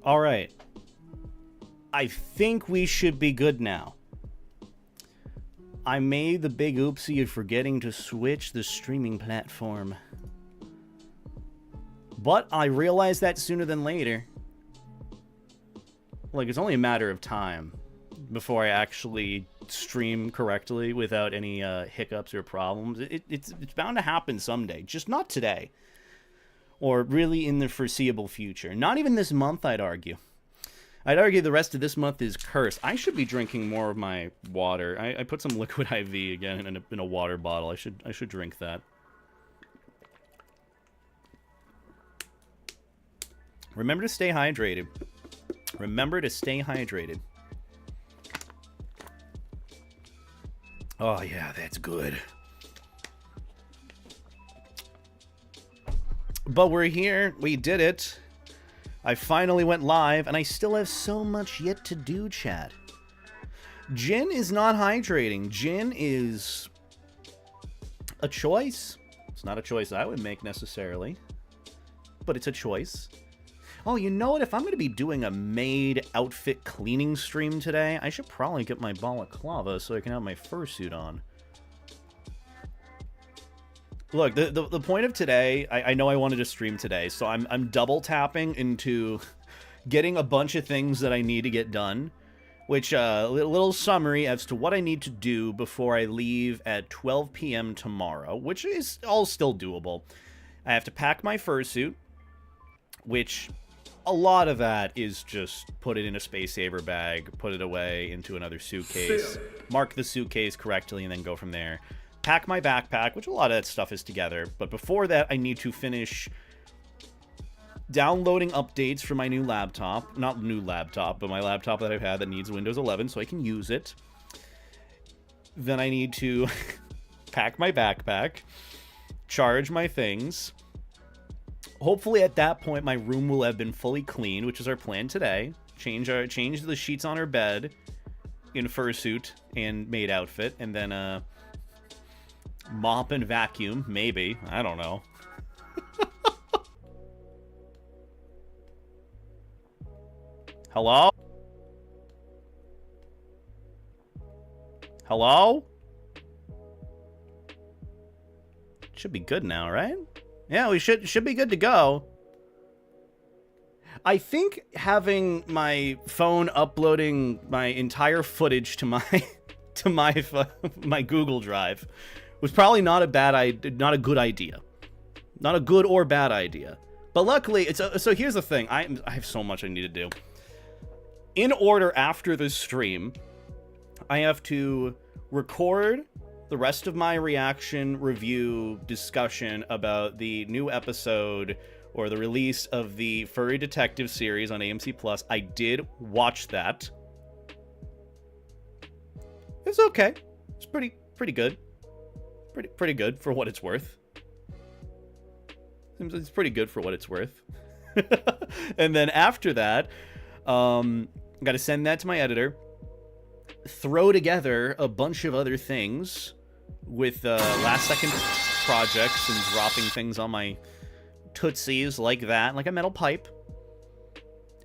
All right. I think we should be good now. I made the big oopsie of forgetting to switch the streaming platform. But I realized that sooner than later. Like, it's only a matter of time before I actually stream correctly without any hiccups or problems. It's bound to happen someday, just not today. Or really in the foreseeable future. Not even this month, I'd argue. I'd argue the rest of this month is cursed. I should be drinking more of my water. I put some liquid IV again in a water bottle. I should drink that. Remember to stay hydrated. Remember to stay hydrated. Oh yeah, that's good. But we're here. We did it. I finally went live, and I still have so much yet to do, chat. Gin is not hydrating. Gin is a choice. It's not a choice I would make necessarily, but it's a choice. Oh, you know what? If I'm going to be doing a maid outfit cleaning stream today, I should probably get my balaclava so I can have my fursuit on. Look, the point of today, I know I wanted to stream today, so I'm double tapping into getting a bunch of things that I need to get done, which, a little summary as to what I need to do before I leave at 12 p.m. tomorrow, which is all still doable. I have to pack my fursuit, which a lot of that is just put it in a space saver bag, put it away into another suitcase, mark the suitcase correctly, and then go from there. Pack my backpack, which a lot of that stuff is together. But before that, I need to finish downloading updates for my new laptop. Not new laptop, but my laptop that I've had that needs Windows 11 so I can use it. Then I need to pack my backpack, charge my things. Hopefully at that point, my room will have been fully cleaned, which is our plan today. Change the sheets on our bed in fursuit and maid outfit, and then mop and vacuum, maybe. I don't know. Hello? Hello? Should be good now, right? Yeah, we should be good to go. I think having my phone uploading my entire footage to my Google Drive was probably not a good idea. Not a good or bad idea. But luckily, so here's the thing. I have so much I need to do. In order after this stream, I have to record the rest of my reaction, review, discussion about the new episode or the release of the Furry Detective series on AMC+. I did watch that. It's okay. It's pretty good. Pretty good for what it's worth. It's pretty good for what it's worth. And then after that, I got to send that to my editor, throw together a bunch of other things with last second projects and dropping things on my tootsies like that, like a metal pipe.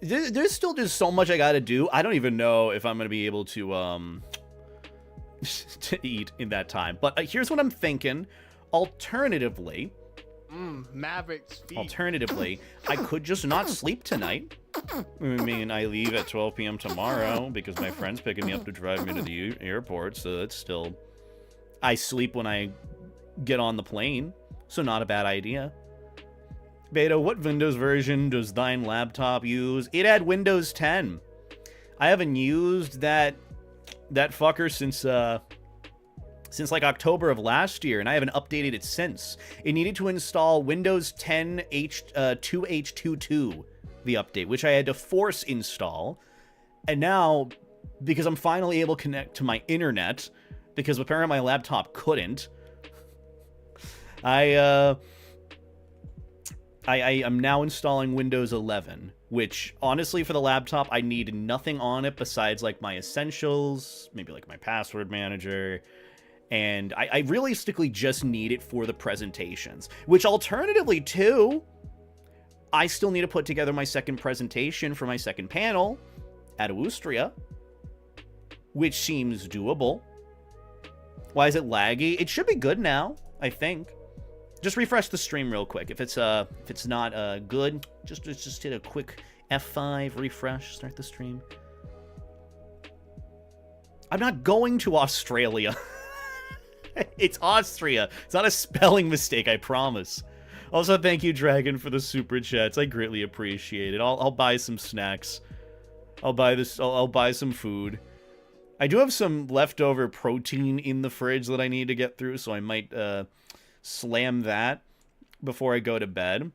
There's still just so much I got to do. I don't even know if I'm going to be able to to eat in that time. But here's what I'm thinking. Alternatively, Maverick's feet. Alternatively, I could just not sleep tonight. I mean, I leave at 12 p.m. tomorrow because my friend's picking me up to drive me to the airport, so that's still... I sleep when I get on the plane, so not a bad idea. Beta, what Windows version does thine laptop use? It had Windows 10. I haven't used that fucker since like October of last year, and I haven't updated it since. It needed to install Windows 10 2H22, the update, which I had to force install. And now, because I'm finally able to connect to my internet, because apparently my laptop couldn't, I am now installing Windows 11, which honestly for the laptop I need nothing on it besides like my essentials, maybe like my password manager, and I realistically just need it for the presentations, which alternatively too, I still need to put together my second presentation for my second panel at AWOOSTRIA, which seems doable. Why is it laggy? It should be good now, I think. Just refresh the stream real quick. If it's not good, just hit a quick F5 refresh, start the stream. I'm not going to Australia. It's Austria. It's not a spelling mistake, I promise. Also, thank you, Dragon, for the super chats. I greatly appreciate it. I'll buy some snacks. I'll buy some food. I do have some leftover protein in the fridge that I need to get through, so I might slam that before I go to bed.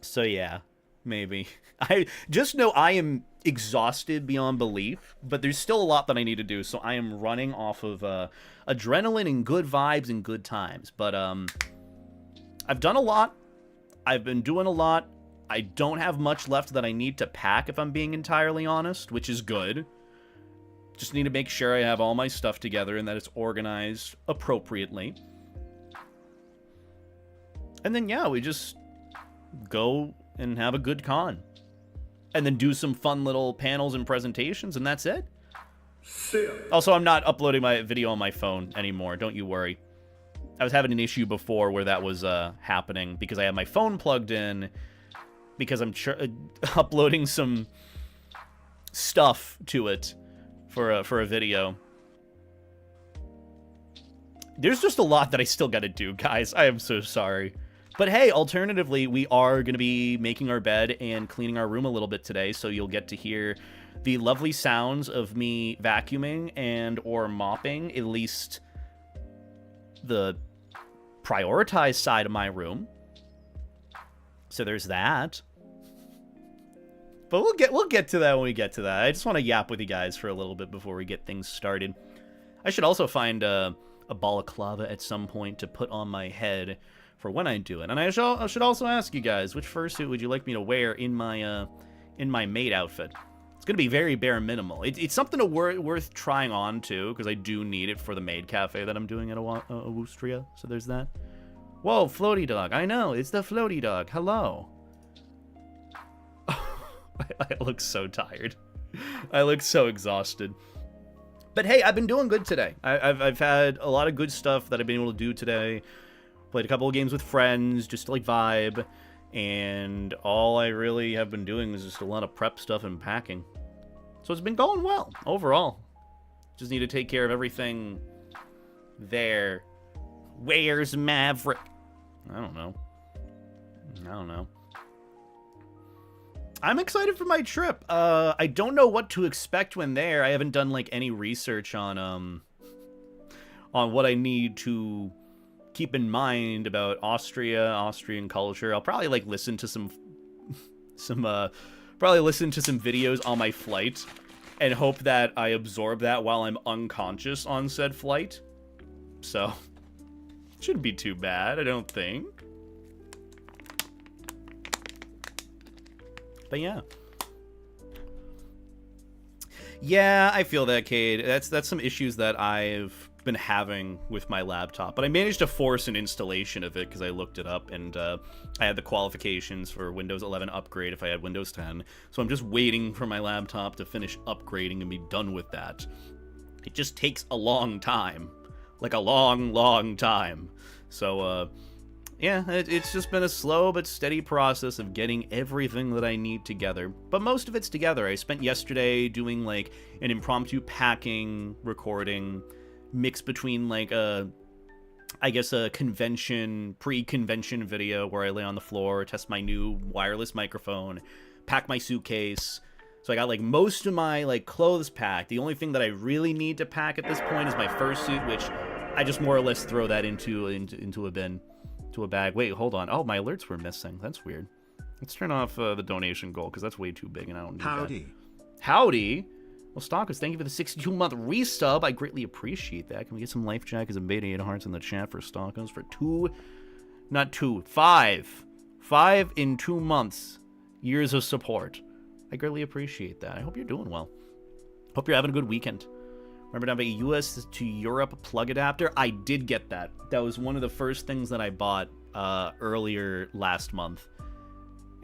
So yeah, maybe. I just know I am exhausted beyond belief, but there's still a lot that I need to do, so I am running off of adrenaline and good vibes and good times. But I've done a lot. I've been doing a lot. I don't have much left that I need to pack, if I'm being entirely honest, which is good. Just need to make sure I have all my stuff together and that it's organized appropriately. And then, yeah, we just go and have a good con. And then do some fun little panels and presentations, and that's it. Also, I'm not uploading my video on my phone anymore, don't you worry. I was having an issue before where that was happening because I had my phone plugged in because I'm uploading some stuff to it for a video. There's just a lot that I still gotta do, guys. I am so sorry. But hey, alternatively, we are going to be making our bed and cleaning our room a little bit today, so you'll get to hear the lovely sounds of me vacuuming and or mopping, at least the prioritized side of my room. So there's that. But we'll get to that when we get to that. I just want to yap with you guys for a little bit before we get things started. I should also find a balaclava at some point to put on my head for when I do it. And I should also ask you guys, which fursuit would you like me to wear in my maid outfit? It's gonna be very bare minimal. It's something worth trying on too, because I do need it for the maid cafe that I'm doing at AWOOSTRIA. So there's that. Whoa, floaty dog! I know, it's the floaty dog. Hello. I look so tired. I look so exhausted. But hey, I've been doing good today. I've had a lot of good stuff that I've been able to do today. Played a couple of games with friends, just to, like, vibe. And all I really have been doing is just a lot of prep stuff and packing. So it's been going well, overall. Just need to take care of everything there. Where's Maverick? I don't know. I'm excited for my trip. I don't know what to expect when there. I haven't done, like, any research on what I need to keep in mind about Austrian culture. I'll probably, like, listen to some videos on my flight and hope that I absorb that while I'm unconscious on said flight. So, shouldn't be too bad, I don't think. But yeah. Yeah, I feel that, Cade. That's some issues that I've been having with my laptop, but I managed to force an installation of it because I looked it up, and I had the qualifications for Windows 11 upgrade if I had Windows 10, so I'm just waiting for my laptop to finish upgrading and be done with that. It just takes a long time, like a long time. So yeah, it's just been a slow but steady process of getting everything that I need together, but most of it's together. I spent yesterday doing, like, an impromptu packing recording mix between, like, I guess a pre-convention video where I lay on the floor, test my new wireless microphone, pack my suitcase. So I got, like, most of my, like, clothes packed. The only thing that I really need to pack at this point is my fursuit, which I just more or less throw that into a bin, to a bag. Wait, hold on. Oh, my alerts were missing. That's weird. Let's turn off the donation goal, because that's way too big and I don't need that. Howdy. Well, Stalkers, thank you for the 62-month resub. I greatly appreciate that. Can we get some life jackets and beta 8 hearts in the chat for Stalkers for 5 in 2 months years of support. I greatly appreciate that. I hope you're doing well. Hope you're having a good weekend. Remember to have a US to Europe plug adapter? I did get that. That was one of the first things that I bought earlier last month.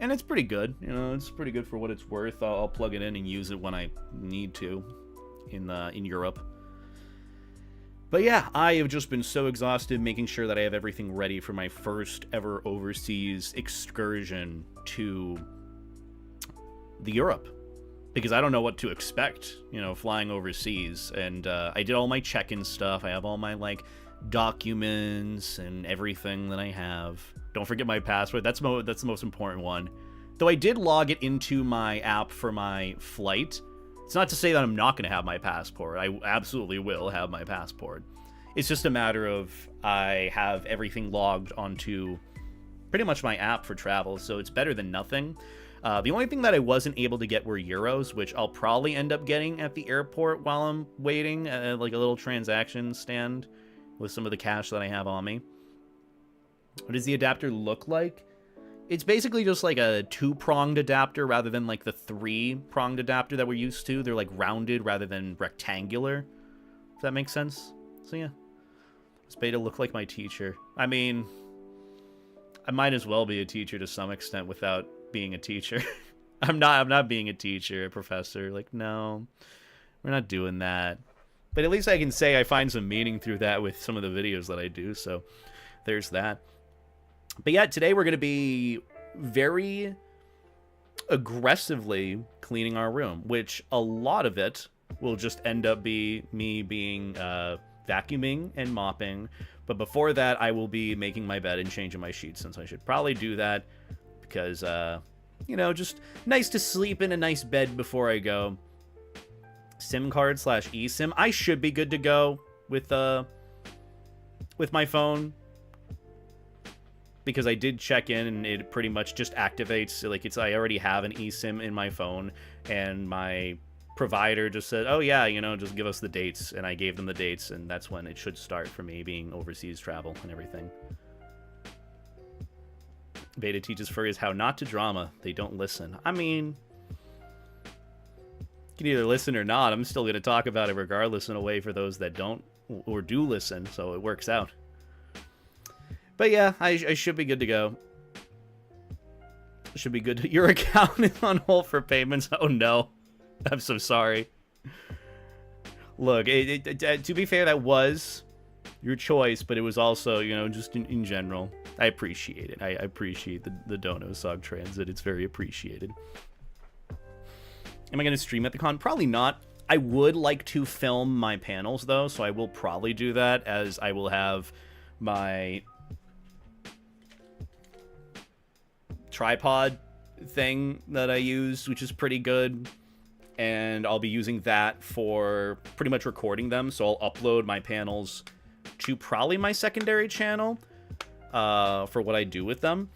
And it's pretty good, you know, it's pretty good for what it's worth. I'll plug it in and use it when I need to in Europe. But yeah, I have just been so exhausted making sure that I have everything ready for my first ever overseas excursion to the Europe. Because I don't know what to expect, you know, flying overseas. And I did all my check-in stuff. I have all my, like, documents and everything that I have. Don't forget my passport. That's the most important one. Though I did log it into my app for my flight. It's not to say that I'm not going to have my passport. I absolutely will have my passport. It's just a matter of I have everything logged onto pretty much my app for travel, so it's better than nothing. The only thing that I wasn't able to get were euros, which I'll probably end up getting at the airport while I'm waiting, like a little transaction stand with some of the cash that I have on me. What does the adapter look like? It's basically just like a 2-pronged adapter rather than like the 3-pronged adapter that we're used to. They're like rounded rather than rectangular, if that makes sense. So yeah, it's made to look like my teacher. I mean, I might as well be a teacher to some extent without being a teacher. I'm not being a teacher, a professor. Like, no, we're not doing that. But at least I can say I find some meaning through that with some of the videos that I do. So there's that. But yeah, today we're going to be very aggressively cleaning our room, which a lot of it will just end up me being vacuuming and mopping. But before that, I will be making my bed and changing my sheets, since I should probably do that because, you know, just nice to sleep in a nice bed before I go. SIM card / eSIM. I should be good to go with my phone, because I did check in and it pretty much just activates. Like, I already have an eSIM in my phone, and my provider just said, oh yeah, you know, just give us the dates, and I gave them the dates, and that's when it should start for me being overseas travel and everything. Beta teaches furries how not to drama. They don't listen. I mean, you can either listen or not. I'm still going to talk about it regardless in a way for those that don't or do listen, so it works out. But yeah, I should be good to go. Should be good to... Your account is on hold for payments. Oh no. I'm so sorry. Look, to be fair, that was your choice, but it was also, you know, just in general. I appreciate it. I appreciate the Dono Sog Transit. It's very appreciated. Am I going to stream at the con? Probably not. I would like to film my panels, though, so I will probably do that, as I will have my tripod thing that I use, which is pretty good, and I'll be using that for pretty much recording them. So I'll upload my panels to probably my secondary channel for what I do with them,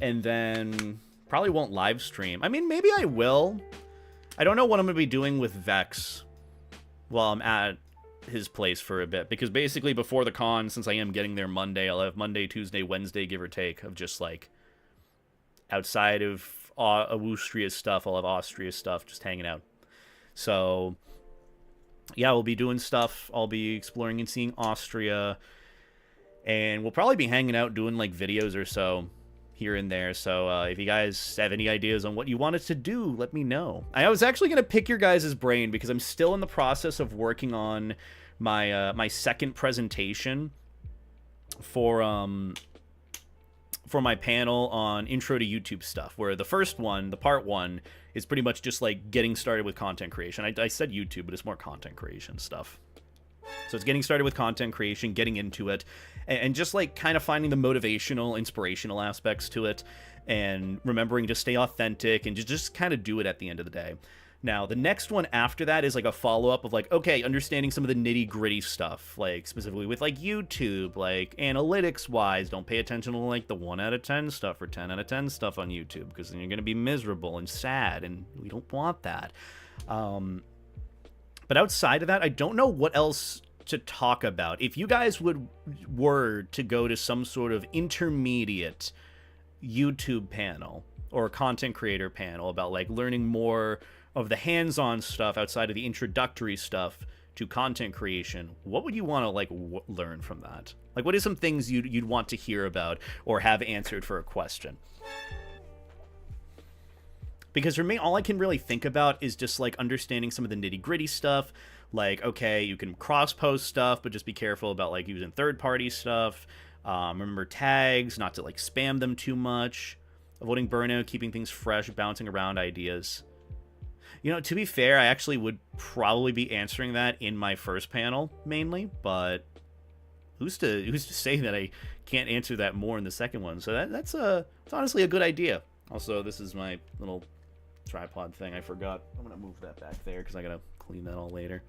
and then probably won't live stream. I mean, maybe I will. I don't know what I'm gonna be doing with Vex while I'm at his place for a bit, because basically before the con, since I am getting there Monday, I'll have Monday, Tuesday, Wednesday, give or take, of just like outside of AWOOSTRIA stuff. I'll have Austria stuff, just hanging out. So yeah, we'll be doing stuff. I'll be exploring and seeing Austria, and we'll probably be hanging out doing like videos or so here and there. So if you guys have any ideas on what you want us to do, let me know. I was actually going to pick your guys' brain, because I'm still in the process of working on my my second presentation for my panel on intro to YouTube stuff, where the first one, the part 1, is pretty much just like getting started with content creation. I said YouTube, but it's more content creation stuff. So it's getting started with content creation, getting into it, and just like kind of finding the motivational, inspirational aspects to it, and remembering to stay authentic and just kind of do it at the end of the day. Now, the next one after that is like a follow-up of like, okay, understanding some of the nitty-gritty stuff, like specifically with like YouTube, like analytics-wise, don't pay attention to like the 1 out of 10 stuff or 10 out of 10 stuff on YouTube, because then you're going to be miserable and sad, and we don't want that. But outside of that, I don't know what else to talk about. If you guys were to go to some sort of intermediate YouTube panel or content creator panel about like learning more of the hands-on stuff outside of the introductory stuff to content creation, what would you want to like learn from that? Like, what are some things you'd want to hear about or have answered for a question? Because for me, all I can really think about is just, like, understanding some of the nitty-gritty stuff. Like, okay, you can cross-post stuff, but just be careful about, like, using third-party stuff. Remember tags, not to, like, spam them too much. Avoiding burnout, keeping things fresh, bouncing around ideas. You know, to be fair, I actually would probably be answering that in my first panel, mainly. But who's to say that I can't answer that more in the second one? So that's honestly a good idea. Also, this is my little tripod thing. I forgot. I'm going to move that back there because I got to clean that all later.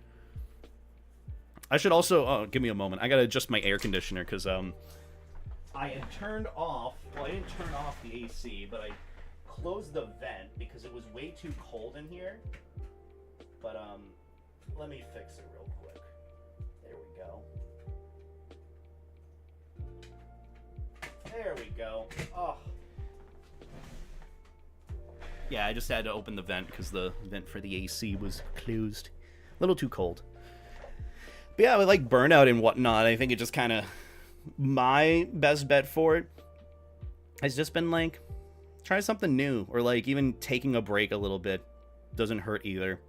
I should also... Oh, give me a moment. I got to adjust my air conditioner because I had turned off... Well, I didn't turn off the AC, but I closed the vent because it was way too cold in here. But let me fix it real quick. There we go. There we go. Oh. Yeah, I just had to open the vent because the vent for the AC was closed. A little too cold. But yeah, with like burnout and whatnot, I think it just kind of... My best bet for it has just been like, try something new. Or like even taking a break a little bit doesn't hurt either.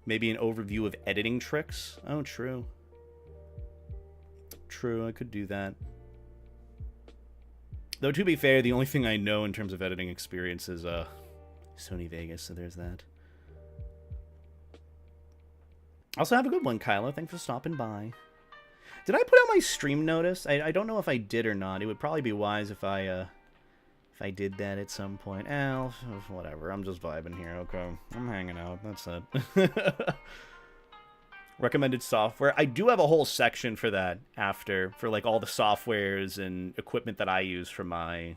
Maybe an overview of editing tricks. Oh, true. True, I could do that. Though, to be fair, the only thing I know in terms of editing experience is Sony Vegas, so there's that. Also, have a good one, Kyla. Thanks for stopping by. Did I put out my stream notice? I don't know if I did or not. It would probably be wise if I did that at some point. Whatever. I'm just vibing here, okay? I'm hanging out. That's it. Recommended software. I do have a whole section for that after, for like all the softwares and equipment that I use for my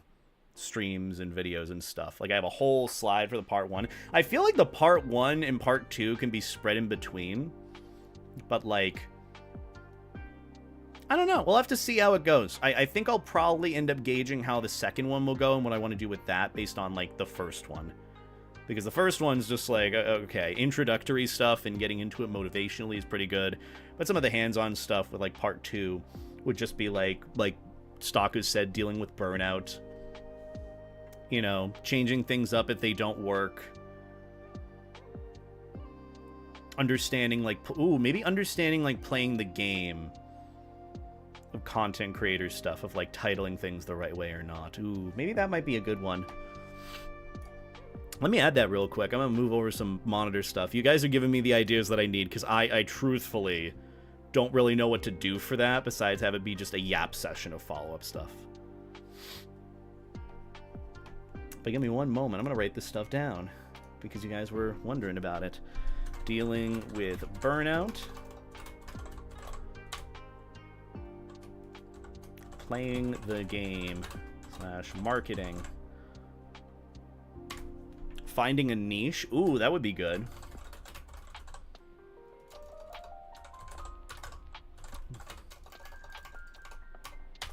streams and videos and stuff. Like I have a whole slide for the part 1. I feel like the part 1 and part 2 can be spread in between. But like, I don't know. We'll have to see how it goes. I think I'll probably end up gauging how the second one will go and what I want to do with that based on like the first one. Because the first one's just like, okay, introductory stuff and getting into it motivationally is pretty good. But some of the hands-on stuff with like part 2 would just be like Stockus said, dealing with burnout. You know, changing things up if they don't work. Understanding like, maybe understanding like playing the game of content creator stuff, of like titling things the right way or not. Ooh, maybe that might be a good one. Let me add that real quick. I'm going to move over some monitor stuff. You guys are giving me the ideas that I need, because I truthfully don't really know what to do for that, besides have it be just a yap session of follow-up stuff. But give me one moment. I'm going to write this stuff down, because you guys were wondering about it. Dealing with burnout. Playing the game / marketing. Finding a niche. Ooh, that would be good.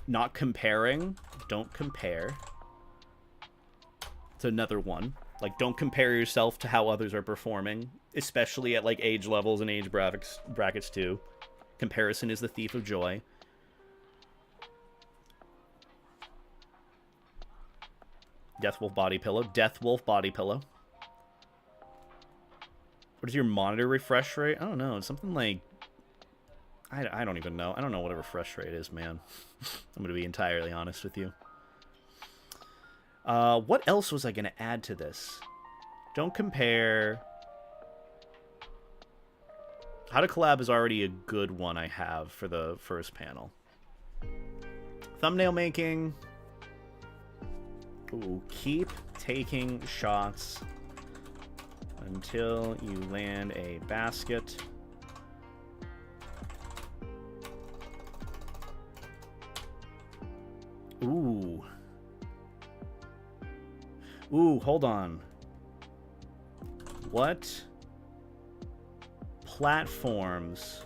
Not comparing. Don't compare. It's another one. Like, don't compare yourself to how others are performing, especially at like age levels and age brackets too. Comparison is the thief of joy. Death Wolf body pillow. Death Wolf body pillow. What is your monitor refresh rate? I don't know. It's something like... I don't even know. I don't know what a refresh rate is, man. I'm going to be entirely honest with you. What else was I going to add to this? Don't compare... How to collab is already a good one I have for the first panel. Thumbnail making... Ooh, keep taking shots until you land a basket. Ooh. Ooh, hold on. What platforms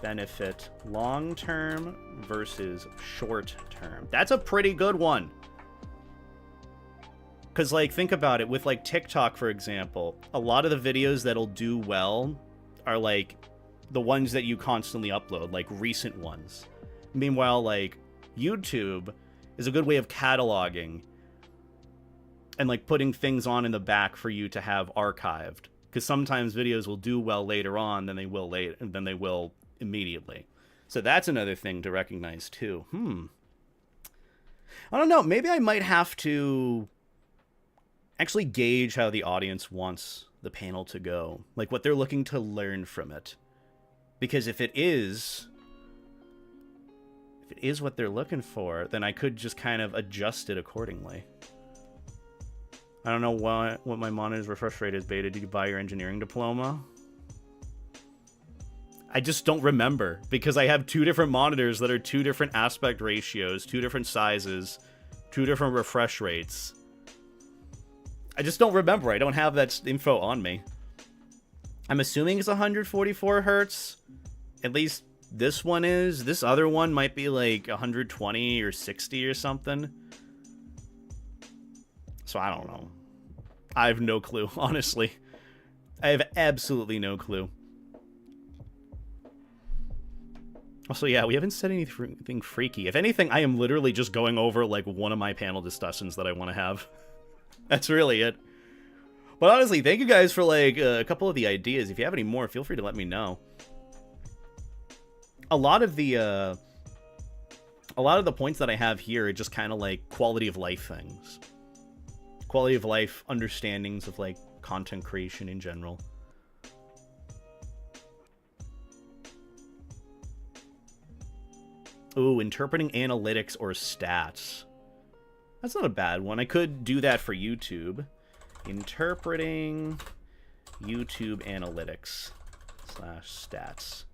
benefit long-term versus short-term? That's a pretty good one. Because, like, think about it. With, like, TikTok, for example, a lot of the videos that'll do well are, like, the ones that you constantly upload, like, recent ones. Meanwhile, like, YouTube is a good way of cataloging and like putting things on in the back for you to have archived, because sometimes videos will do well later on than they will immediately. So that's another thing to recognize too. I don't know, maybe I might have to actually gauge how the audience wants the panel to go, like what they're looking to learn from it. Because if it is what they're looking for, then I could just kind of adjust it accordingly. I don't know what my monitor's refresh rate is, Beta. Did you buy your engineering diploma? I just don't remember, because I have 2 different monitors that are 2 different aspect ratios, 2 different sizes, 2 different refresh rates. I just don't remember. I don't have that info on me. I'm assuming it's 144 hertz. At least this one is. This other one might be like 120 or 60 or something. So I don't know. I have no clue, honestly. I have absolutely no clue. Also, yeah, we haven't said anything freaky. If anything, I am literally just going over, like, one of my panel discussions that I want to have. That's really it. But honestly, thank you guys for, like, a couple of the ideas. If you have any more, feel free to let me know. A lot of the points that I have here are just kind of, like, quality of life things. Quality of life understandings of, like, content creation in general. Ooh, interpreting analytics or stats. That's not a bad one. I could do that for YouTube. Interpreting YouTube analytics / stats.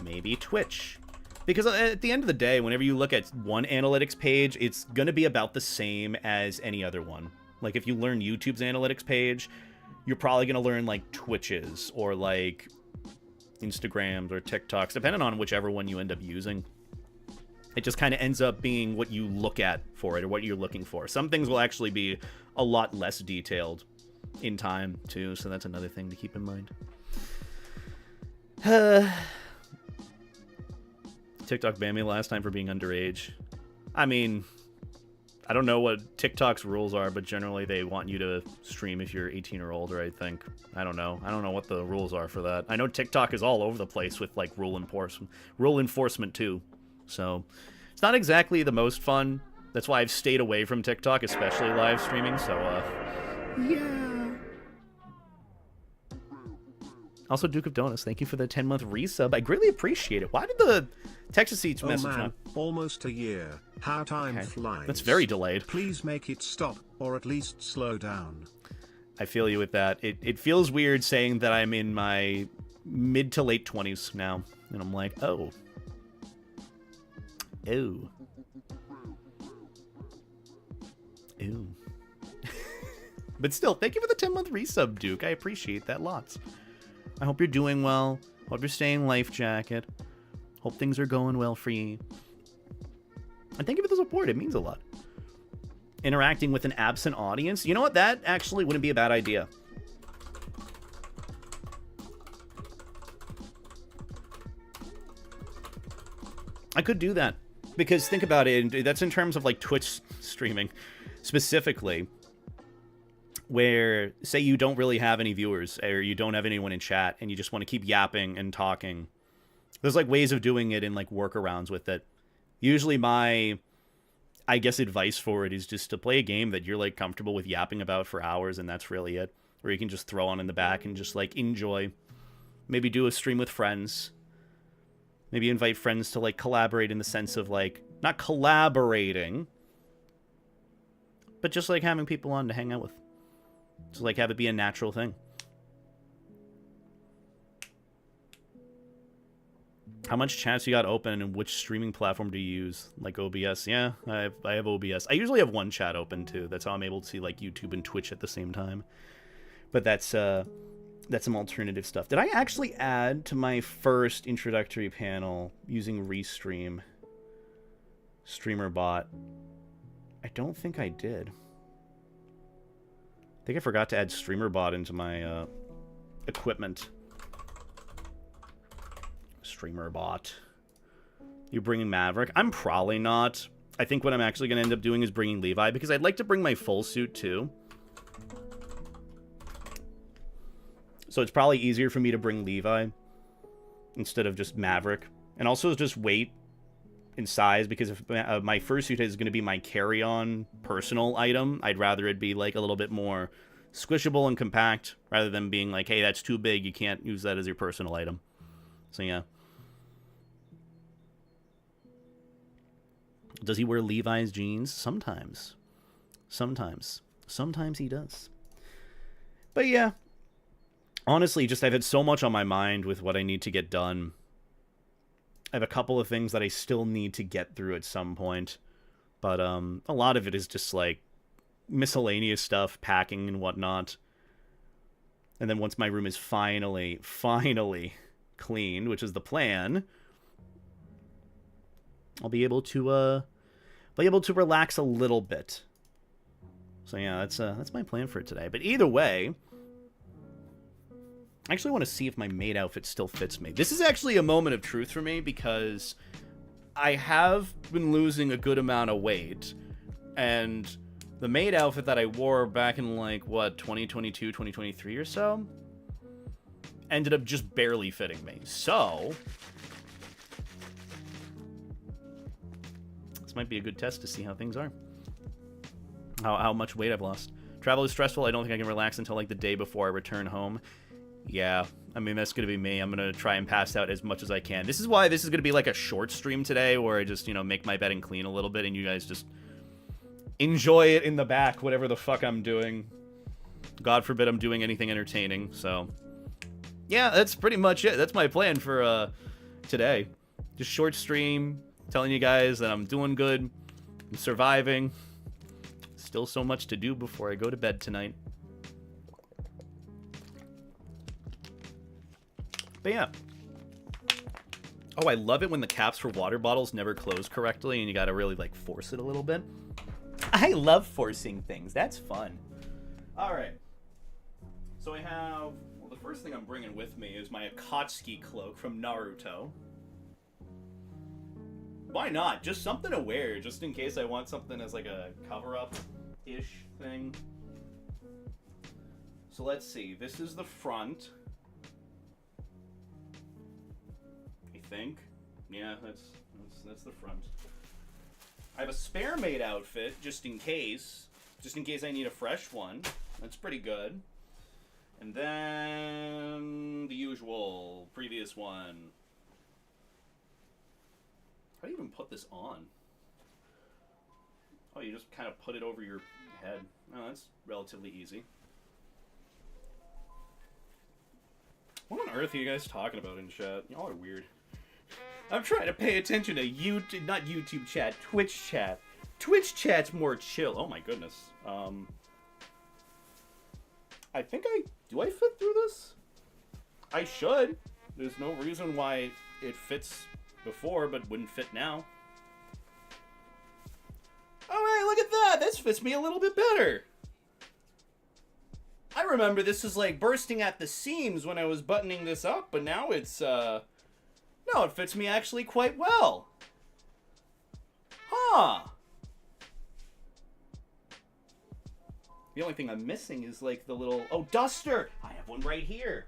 Maybe Twitch. Because at the end of the day, whenever you look at one analytics page, it's going to be about the same as any other one. Like, if you learn YouTube's analytics page, you're probably going to learn, like, Twitch's or, like, Instagrams or TikToks, depending on whichever one you end up using. It just kind of ends up being what you look at for it, or what you're looking for. Some things will actually be a lot less detailed in time, too, so that's another thing to keep in mind. TikTok banned me last time for being underage. I mean, I don't know what TikTok's rules are, but generally they want you to stream if you're 18 or older, I think. I don't know. I don't know what the rules are for that. I know TikTok is all over the place with, like, rule enforcement, too. So, it's not exactly the most fun. That's why I've stayed away from TikTok, especially live streaming, so, yeah. Also, Duke of Donuts, thank you for the 10-month resub. I greatly appreciate it. Why did the Texas Eats message not... almost a year. How time flies. That's very delayed. Please make it stop, or at least slow down. I feel you with that. It feels weird saying that I'm in my mid to late 20s now. And I'm like, oh. Ew. Ew. But still, thank you for the 10-month resub, Duke. I appreciate that lots. I hope you're doing well. Hope you're staying life jacket. Hope things are going well for you. And thank you for the support. It means a lot. Interacting with an absent audience. You know what? That actually wouldn't be a bad idea. I could do that. Because think about it, that's in terms of like Twitch streaming specifically, where say you don't really have any viewers or you don't have anyone in chat and you just want to keep yapping and talking. There's like ways of doing it and like workarounds with it. Usually my, I guess, advice for it is just to play a game that you're like comfortable with yapping about for hours, and that's really it. Or you can just throw on in the back and just like enjoy. Maybe do a stream with friends. Maybe invite friends to, like, collaborate in the sense of, like, not collaborating, but just, like, having people on to hang out with. Just, like, have it be a natural thing. How much chats you got open, and which streaming platform do you use? Like, OBS? Yeah, I have OBS. I usually have one chat open, too. That's how I'm able to see, like, YouTube and Twitch at the same time. But that's some alternative stuff. Did I actually add to my first introductory panel using Restream StreamerBot? I don't think I did. I think I forgot to add StreamerBot into my equipment. StreamerBot. You bringing Maverick? I'm probably not. I think what I'm actually going to end up doing is bringing Levi, because I'd like to bring my full suit too. So it's probably easier for me to bring Levi instead of just Maverick. And also just weight and size, because if my fursuit is going to be my carry-on personal item, I'd rather it be like a little bit more squishable and compact rather than being like, hey, that's too big, you can't use that as your personal item. So yeah. Does he wear Levi's jeans? Sometimes. Sometimes he does. But yeah. Honestly, just I've had so much on my mind with what I need to get done. I have a couple of things that I still need to get through at some point. But a lot of it is just like miscellaneous stuff, packing and whatnot. And then once my room is finally cleaned, which is the plan, I'll be able to relax a little bit. So yeah, that's my plan for today. But either way, I actually want to see if my maid outfit still fits me. This is actually a moment of truth for me, because I have been losing a good amount of weight, and the maid outfit that I wore back in, like, what, 2022, 2023 or so, ended up just barely fitting me. So this might be a good test to see how things are. How much weight I've lost. Travel is stressful. I don't think I can relax until, like, the day before I return home. Yeah, I mean, that's going to be me. I'm going to try and pass out as much as I can. This is why this is going to be like a short stream today, where I just, you know, make my bed and clean a little bit, and you guys just enjoy it in the back, whatever the fuck I'm doing. God forbid I'm doing anything entertaining, so yeah, that's pretty much it. That's my plan for today. Just short stream, telling you guys that I'm doing good, I'm surviving. Still so much to do before I go to bed tonight. But yeah. Oh, I love it when the caps for water bottles never close correctly and you gotta really, like, force it a little bit. I love forcing things. That's fun. Alright. So I have... Well, the first thing I'm bringing with me is my Akatsuki cloak from Naruto. Why not? Just something to wear, just in case I want something as, like, a cover-up-ish thing. So let's see. This is the front. Think. Yeah, that's the front. I have a spare maid outfit just in case I need a fresh one. That's pretty good. And then the usual previous one. How do you even put this on? Oh, you just kind of put it over your head. Oh, that's relatively easy. What on earth are you guys talking about in chat? Y'all are weird. I'm trying to pay attention to YouTube, not YouTube chat, Twitch chat. Twitch chat's more chill. Oh my goodness. I think do I fit through this? I should. There's no reason why it fits before, but wouldn't fit now. Alright, look at that. This fits me a little bit better. I remember this was like bursting at the seams when I was buttoning this up, but now it's, no, it fits me actually quite well. Huh. The only thing I'm missing is like the little... Oh, duster! I have one right here.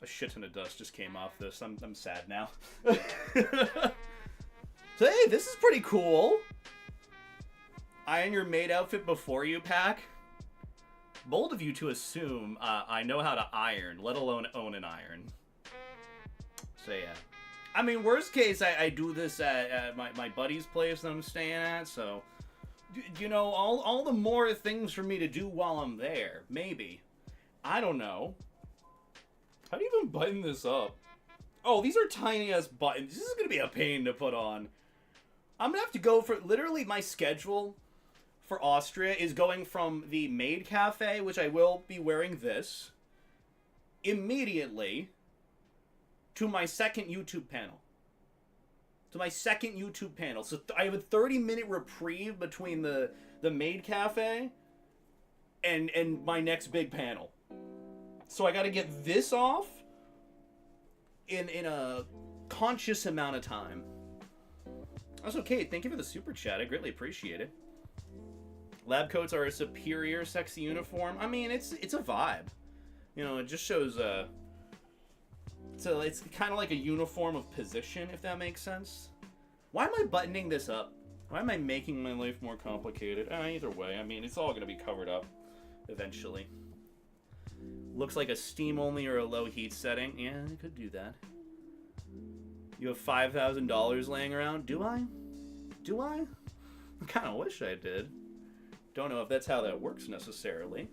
A shit ton of dust just came off this. I'm sad now. So, hey, this is pretty cool. Iron your maid outfit before you pack. Bold of you to assume I know how to iron, let alone own an iron. So yeah. I mean, worst case, I do this at my buddy's place that I'm staying at, so... You know, all the more things for me to do while I'm there. Maybe. I don't know. How do you even button this up? Oh, these are tiny-ass buttons. This is gonna be a pain to put on. I'm gonna have to go for... Literally, my schedule... for Austria is going from the maid cafe, which I will be wearing this, immediately to my second YouTube panel. So I have a 30-minute reprieve between the maid cafe and my next big panel. So I got to get this off in a conscious amount of time. Also, Kate, thank you for the super chat. I greatly appreciate it. Lab coats are a superior sexy uniform. I mean, it's a vibe. You know, it just shows so it's kind of like a uniform of position, if that makes sense. Why am I buttoning this up? Why am I making my life more complicated? Either way, I mean, it's all going to be covered up eventually. Looks like a steam only or a low heat setting. Yeah, I could do that. You have $5,000 laying around? Do I? Do I? I kind of wish I did. Don't know if that's how that works necessarily.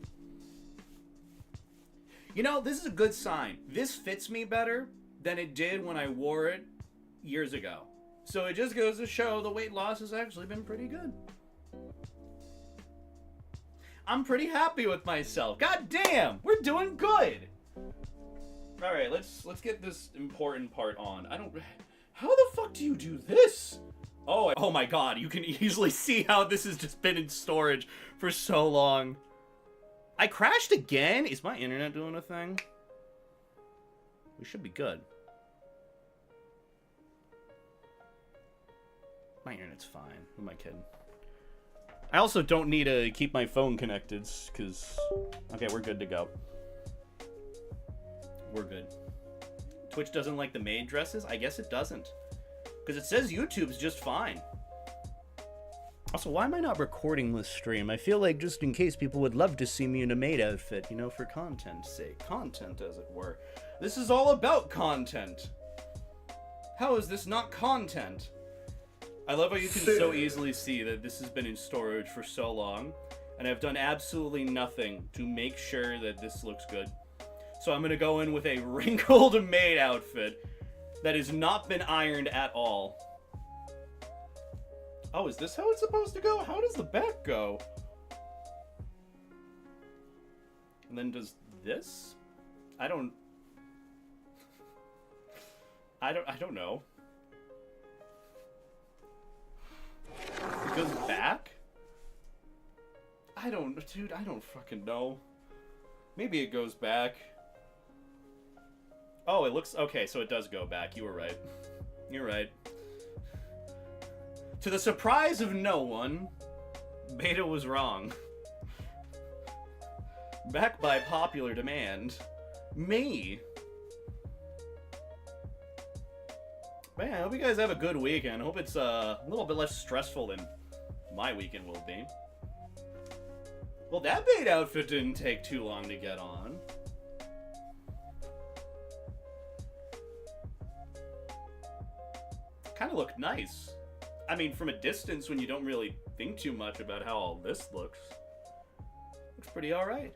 You know, this is a good sign. This fits me better than it did when I wore it years ago. So it just goes to show the weight loss has actually been pretty good. I'm pretty happy with myself. God damn, we're doing good. All right, let's get this important part on. How the fuck do you do this? Oh my god, you can easily see how this has just been in storage for so long. I crashed again? Is my internet doing a thing? We should be good. My internet's fine. Who am I kidding? I also don't need to keep my phone connected, because... Okay, we're good to go. We're good. Twitch doesn't like the maid dresses? I guess it doesn't. Because it says YouTube's just fine. Also, why am I not recording this stream? I feel like just in case people would love to see me in a maid outfit, you know, for content's sake. Content, as it were. This is all about content. How is this not content? I love how you can so easily see that this has been in storage for so long, and I've done absolutely nothing to make sure that this looks good. So I'm gonna go in with a wrinkled maid outfit that has not been ironed at all. Oh, is this how it's supposed to go? How does the back go? And then does this? I don't know. It goes back? Dude, I don't fucking know. Maybe it goes back. Oh, it looks, okay, so it does go back. You were right. You're right. To the surprise of no one, Beta was wrong. Back by popular demand. Me. Man, I hope you guys have a good weekend. I hope it's a little bit less stressful than my weekend will be. Well, that bait outfit didn't take too long to get on. Kind of looked nice. I mean, from a distance, when you don't really think too much about how all this looks. Looks pretty alright.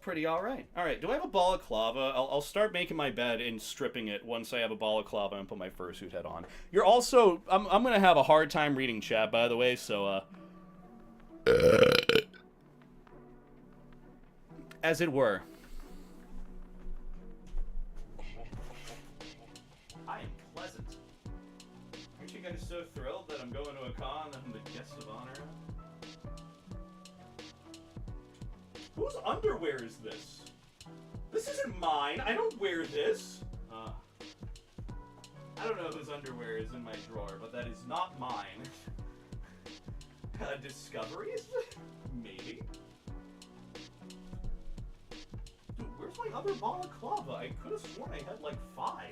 Pretty alright. Alright, do I have a balaclava? I'll start making my bed and stripping it once I have a balaclava and put my fursuit head on. You're also... I'm gonna have a hard time reading chat, by the way, so, as it were. I am pleasant. Aren't you guys so thrilled that I'm going to a con and I'm the guest of honor? Whose underwear is this? This isn't mine. I don't wear this. I don't know whose underwear is in my drawer, but that is not mine. Discoveries? Maybe. Dude, where's my other balaclava? I could have sworn I had like 5. I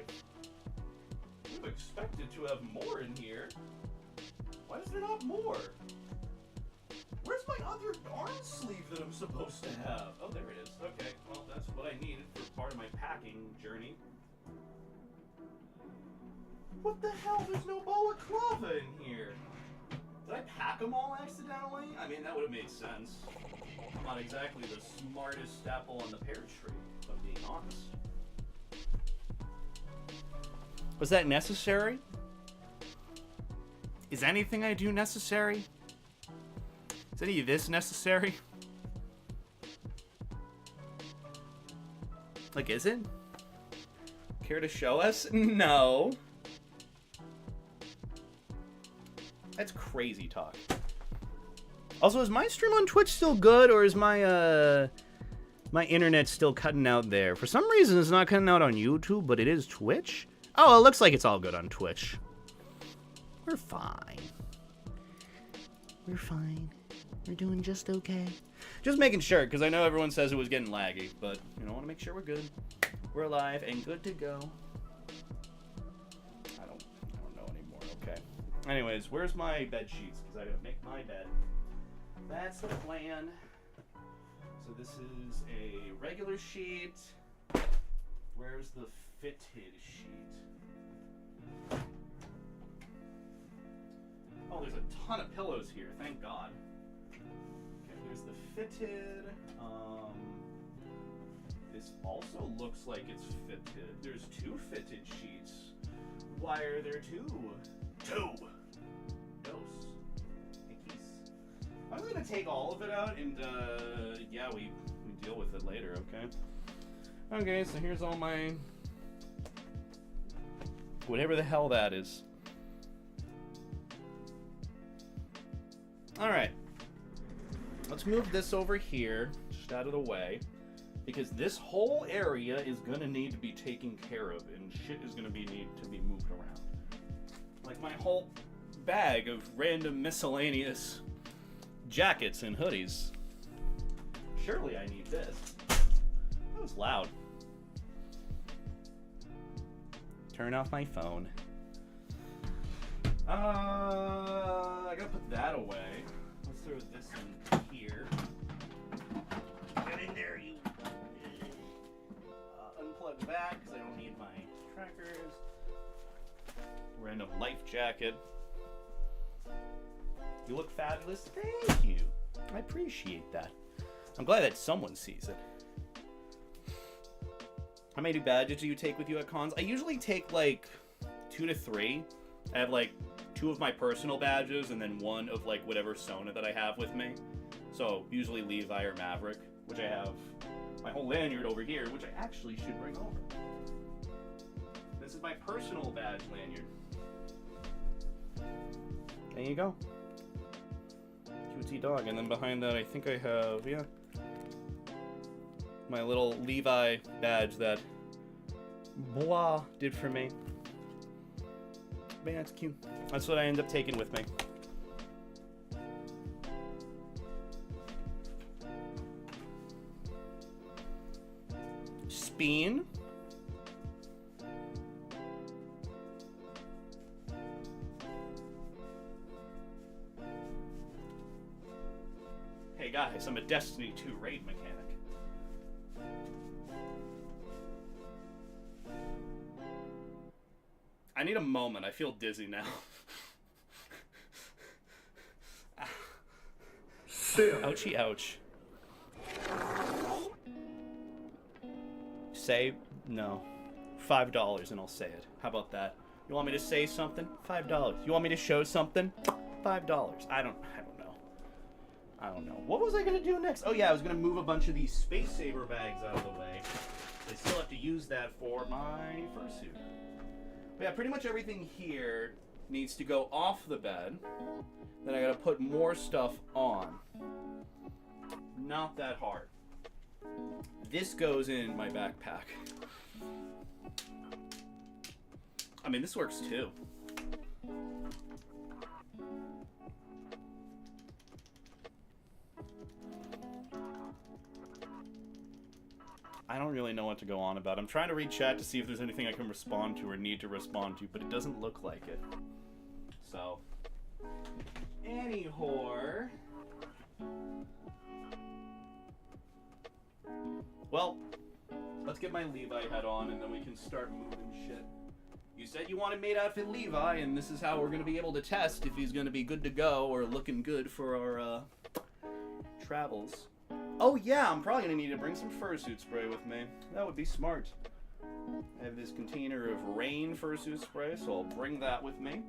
would have expected to have more in here. Why is there not more? Where's my other arm sleeve that I'm supposed to have? Oh, there it is. Okay, well, that's what I needed for part of my packing journey. What the hell? There's no balaclava in here. Did I pack them all accidentally? I mean, that would have made sense. I'm not exactly the smartest apple on the pear tree, if I'm being honest. Was that necessary? Is anything I do necessary? Is any of this necessary? Like, is it? Care to show us? No. That's crazy talk. Also, is my stream on Twitch still good, or is my my internet still cutting out there? For some reason, it's not cutting out on YouTube, but it is Twitch. Oh, it looks like it's all good on Twitch. We're fine. We're fine. We're doing just okay. Just making sure, because I know everyone says it was getting laggy, but, you know, I want to make sure we're good. We're alive and good to go. I don't know anymore. Okay. Anyways, where's my bed sheets? Because I gotta make my bed. That's the plan. So this is a regular sheet. Where's the fitted sheet? Oh, there's a ton of pillows here. Thank God. Okay, there's the fitted. This also looks like it's fitted. There's 2 fitted sheets. Why are there 2? 2. Dos. Hickeys. I'm just gonna take all of it out and yeah, we deal with it later, okay? Okay, so here's all my whatever the hell that is. Alright. Let's move this over here, just out of the way. Because this whole area is gonna need to be taken care of, and shit is gonna need to be moved around. Like my whole bag of random miscellaneous jackets and hoodies. Surely I need this. That was loud. Turn off my phone. I gotta put that away. Let's throw this in here. Get in there, you. Unplug that because I don't need my trackers. Random life jacket. You look fabulous. Thank you. I appreciate that. I'm glad that someone sees it. How many badges do you take with you at cons? I usually take like 2 to 3. I have like 2 of my personal badges and then 1 of like whatever Sona that I have with me. So usually Levi or Maverick, which I have my whole lanyard over here, which I actually should bring over. This is my personal badge lanyard. There you go. Cutesy dog. And then behind that, I think I have, yeah, my little Levi badge that Blah did for me. Man, that's cute. That's what I end up taking with me. Speen. Hey guys, I'm a Destiny 2 raid mechanic. I need a moment. I feel dizzy now. Ouchie, ouch. Say no. $5 and I'll say it. How about that? You want me to say something? $5. You want me to show something? $5. I don't know. What was I gonna do next? Oh yeah, I was gonna move a bunch of these Space Saver bags out of the way. I still have to use that for my fursuit. But yeah, pretty much everything here needs to go off the bed. Then I gotta put more stuff on. Not that hard. This goes in my backpack. I mean, this works too. I don't really know what to go on about. I'm trying to read chat to see if there's anything I can respond to or need to respond to, but it doesn't look like it. So, anyhow. Well, let's get my Levi hat on and then we can start moving shit. You said you wanted maid outfit Levi, and this is how we're going to be able to test if he's going to be good to go or looking good for our travels. Oh yeah, I'm probably going to need to bring some fursuit spray with me. That would be smart. I have this container of rain fursuit spray, so I'll bring that with me.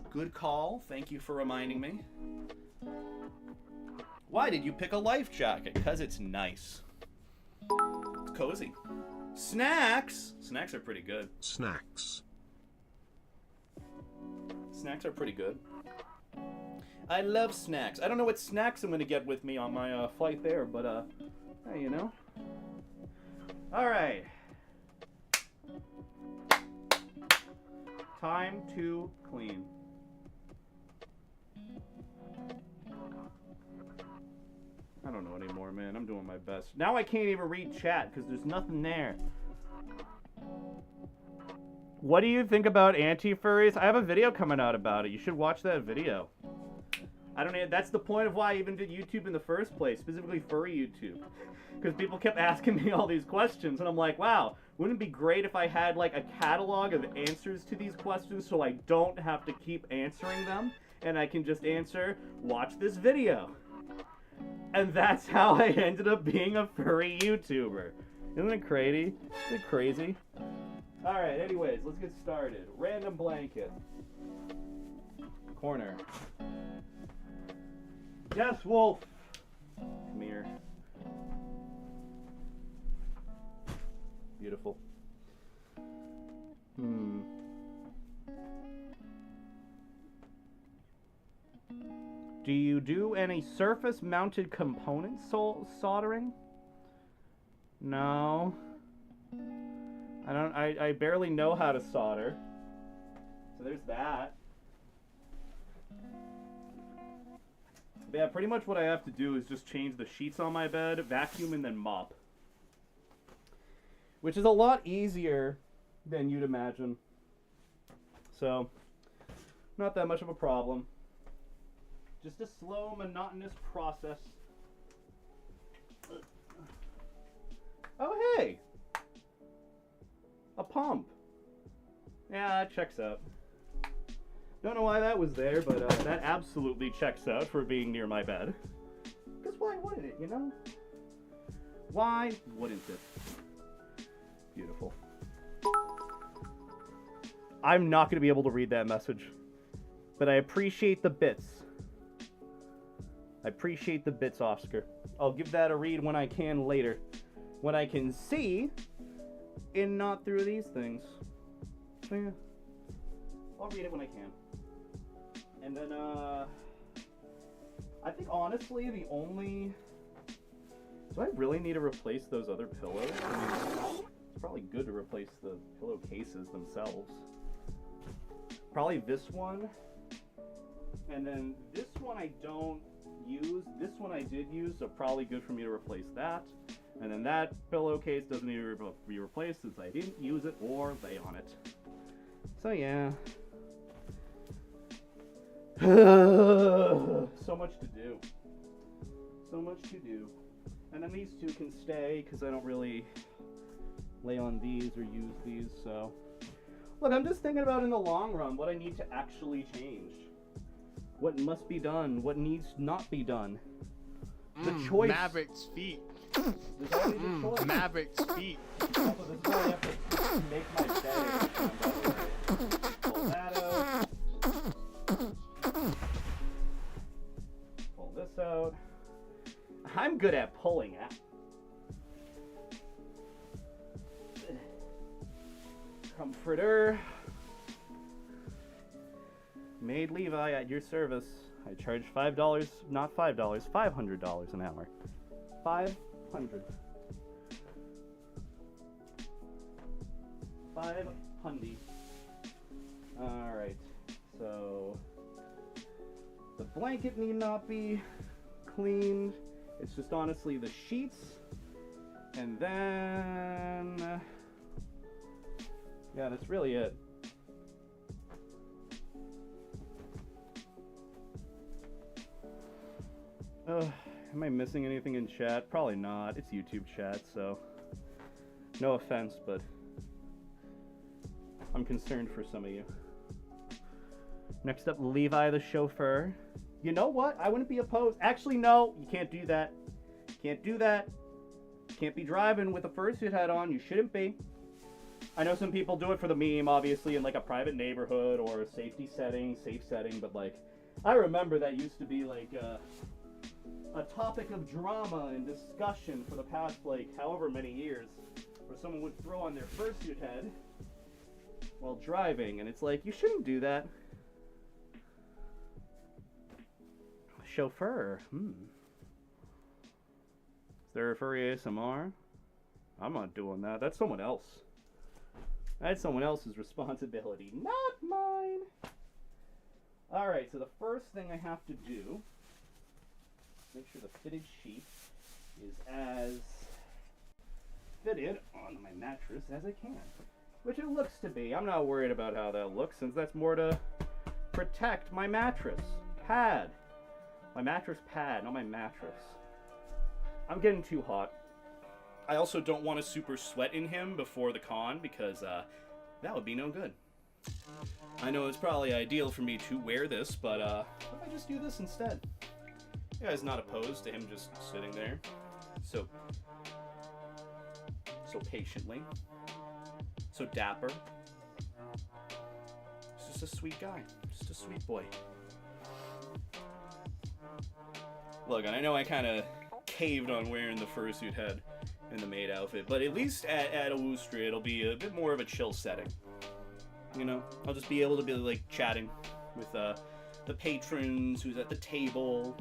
Good call. Thank you for reminding me. Why did you pick a life jacket? Because it's nice. It's cozy. Snacks! Snacks are pretty good. Snacks. Snacks are pretty good. I love snacks. I don't know what snacks I'm going to get with me on my flight there, but, hey, you know. Alright. Time to clean. doing my best. Now I can't even read chat because there's nothing there. What do you think about anti-furries? I have a video coming out about it. You should watch that video. I don't know. That's the point of why I even did YouTube in the first place, specifically furry YouTube. Because people kept asking me all these questions, and I'm like, wow, wouldn't it be great if I had like a catalog of answers to these questions so I don't have to keep answering them, and I can just answer, watch this video. And that's how I ended up being a furry YouTuber. Isn't it crazy? Isn't it crazy? Alright, anyways, let's get started. Random blanket. Corner. Yes, Wolf! Come here. Beautiful. Do you do any surface-mounted component soldering? No. I barely know how to solder. So there's that. But yeah, pretty much what I have to do is just change the sheets on my bed, vacuum, and then mop. Which is a lot easier than you'd imagine. So, not that much of a problem. Just a slow, monotonous process. Oh, hey! A pump. Yeah, that checks out. Don't know why that was there, but that absolutely checks out for being near my bed. Because why wouldn't it, you know? Why wouldn't it? Beautiful. I'm not going to be able to read that message. But I appreciate the bits. I appreciate the bits, Oscar. I'll give that a read when I can later. When I can see and not through these things. So yeah. I'll read it when I can. And then, I think honestly the only... Do I really need to replace those other pillows? I mean, it's probably good to replace the pillowcases themselves. Probably this one. And then this one I don't use. This one I did use, so probably good for me to replace that. And then that pillowcase doesn't need to be replaced since I didn't use it or lay on it. So yeah. So much to do. So much to do. And then these two can stay because I don't really lay on these or use these, so. Look, I'm just thinking about in the long run what I need to actually change. What must be done, what needs not be done. The choice. Maverick's feet. There's always a choice. Maverick's feet. Also, this is why I have to make my bed. Pull that out. Pull this out. I'm good at pulling it. Comforter. Maid Levi at your service. I charge $5, not $5, $500 an hour. 500. 500. Alright, so the blanket need not be cleaned. It's just honestly the sheets. And then, yeah, that's really it. Am I missing anything in chat? Probably not. It's YouTube chat, so no offense, but I'm concerned for some of you. Next up, Levi the chauffeur. You know what? I wouldn't be opposed. Actually, no, you can't do that. Can't do that. Can't be driving with a fursuit hat on. You shouldn't be. I know some people do it for the meme, obviously, in like a private neighborhood or a safety setting, safe setting, but like, I remember that used to be like a topic of drama and discussion for the past like however many years, where someone would throw on their fursuit head while driving, and it's like, you shouldn't do that. Chauffeur. Is there a furry ASMR? I'm not doing that. That's someone else. That's someone else's responsibility, not mine. Alright, so the first thing I have to do, make sure the fitted sheet is as fitted on my mattress as I can. Which it looks to be. I'm not worried about how that looks, since that's more to protect my mattress pad. My mattress pad, not my mattress. I'm getting too hot. I also don't want to super sweat in him before the con, because that would be no good. I know it's probably ideal for me to wear this, but what if I just do this instead? You guys not opposed to him just sitting there so patiently, so dapper. He's just a sweet guy, just a sweet boy. Look, and I know I kind of caved on wearing the fursuit head in the maid outfit, but at least at AWOOSTRIA it'll be a bit more of a chill setting. You know, I'll just be able to be like chatting with the patrons who's at the table.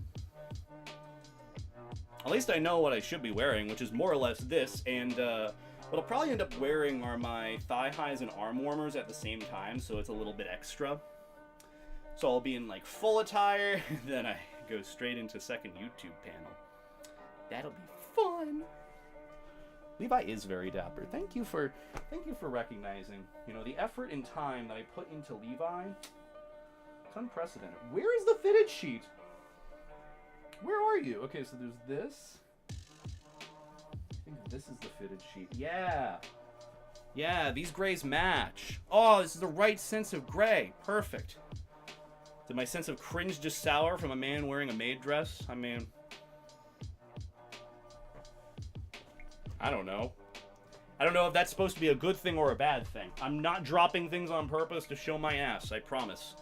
At least I know what I should be wearing, which is more or less this, and what I'll probably end up wearing are my thigh highs and arm warmers at the same time, so it's a little bit extra. So I'll be in like full attire, then I go straight into second YouTube panel. That'll be fun. Levi is very dapper. Thank you for recognizing, you know, the effort and time that I put into Levi. It's unprecedented. Where is the fitted sheet? Where are you? Okay, so there's this. I think this is the fitted sheet. Yeah. Yeah, these grays match. Oh, this is the right sense of gray. Perfect. Did my sense of cringe just sour from a man wearing a maid dress? I mean, I don't know. I don't know if that's supposed to be a good thing or a bad thing. I'm not dropping things on purpose to show my ass, I promise.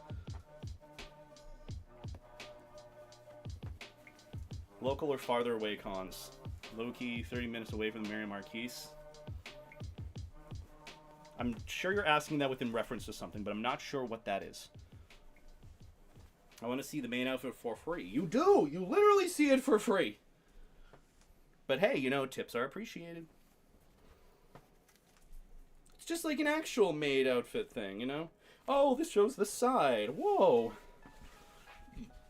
Local or farther away cons? Low-key, 30 minutes away from the Mary Marquise. I'm sure you're asking that within reference to something, but I'm not sure what that is. I want to see the main outfit for free. You do! You literally see it for free! But hey, you know, tips are appreciated. It's just like an actual maid outfit thing, you know? Oh, this shows the side. Whoa!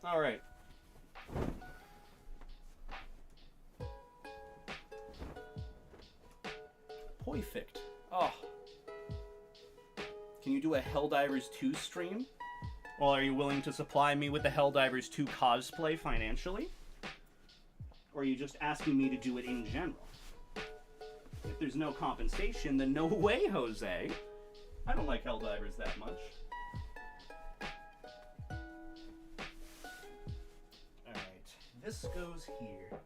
Alright. Perfect. Oh. Can you do a Helldivers 2 stream? Well, are you willing to supply me with the Helldivers 2 cosplay financially? Or are you just asking me to do it in general? If there's no compensation, then no way, Jose. I don't like Helldivers that much. Alright, this goes here.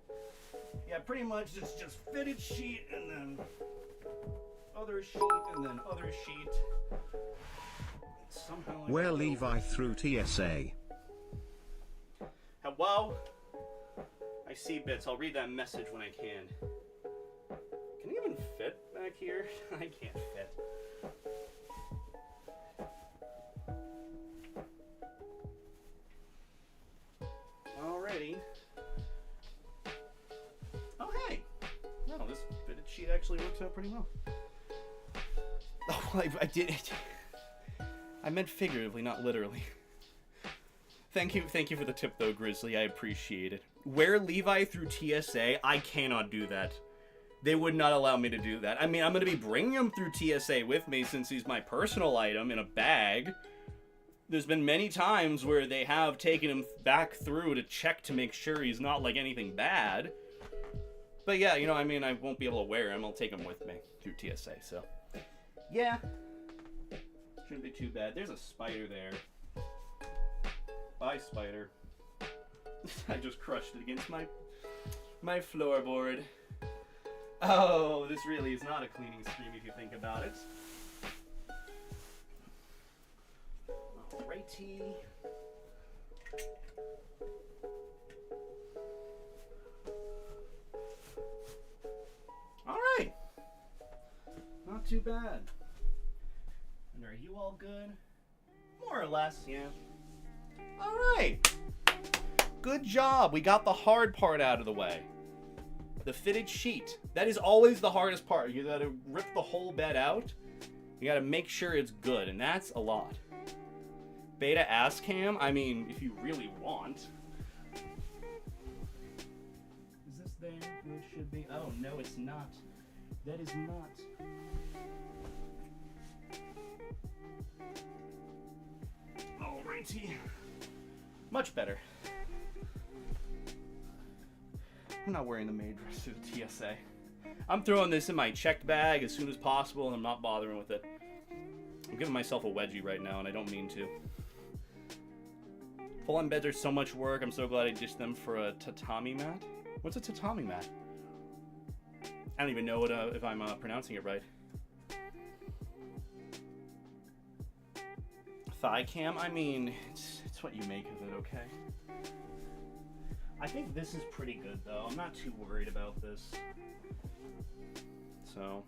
Yeah, pretty much it's just fitted sheet and then other sheet and then other sheet. Somehow Where Levi through TSA. Hello? I see bits. I'll read that message when I can. Can you even fit back here? I can't fit. Alrighty. Oh, hey! No, this fitted sheet actually works out pretty well. Oh, I did it. I meant figuratively, not literally. Thank you for the tip though, Grizzly. I appreciate it. Wear Levi through TSA? I cannot do that. They would not allow me to do that. I mean, I'm going to be bringing him through TSA with me since he's my personal item in a bag. There's been many times where they have taken him back through to check to make sure he's not like anything bad. But yeah, you know, I mean, I won't be able to wear him. I'll take him with me through TSA, so. Yeah. Shouldn't be too bad. There's a spider there. Bye, spider. I just crushed it against my floorboard. Oh, this really is not a cleaning stream if you think about it. Alrighty. Alright. Not too bad. And are you all good? More or less, yeah. Alright. Good job. We got the hard part out of the way. The fitted sheet. That is always the hardest part. You gotta rip the whole bed out. You gotta make sure it's good, and that's a lot. Beta ass cam? I mean, if you really want. Is this there? Where it should it's not. That is not. Alrighty. Much better. I'm not wearing the maid dress to the TSA. I'm throwing this in my checked bag as soon as possible, and I'm not bothering with it. I'm giving myself a wedgie right now, and I don't mean to. Full-on beds are so much work. I'm so glad I ditched them for a tatami mat. What's a tatami mat? I don't even know what, if I'm pronouncing it right. Thigh cam? I mean, it's what you make of it, okay? I think this is pretty good, though. I'm not too worried about this. So,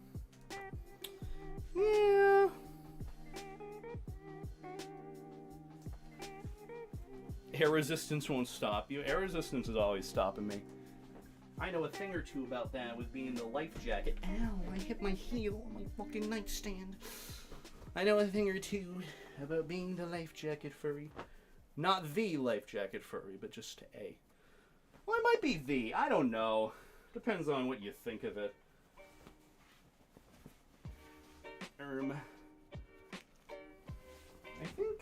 yeah. Air resistance won't stop you. Air resistance is always stopping me. I know a thing or two about that with being the life jacket. Ow, I hit my heel on my fucking nightstand. I know a thing or two about being the life jacket furry. Not the life jacket furry, but just a. Well, it might be the. I don't know. Depends on what you think of it. I think.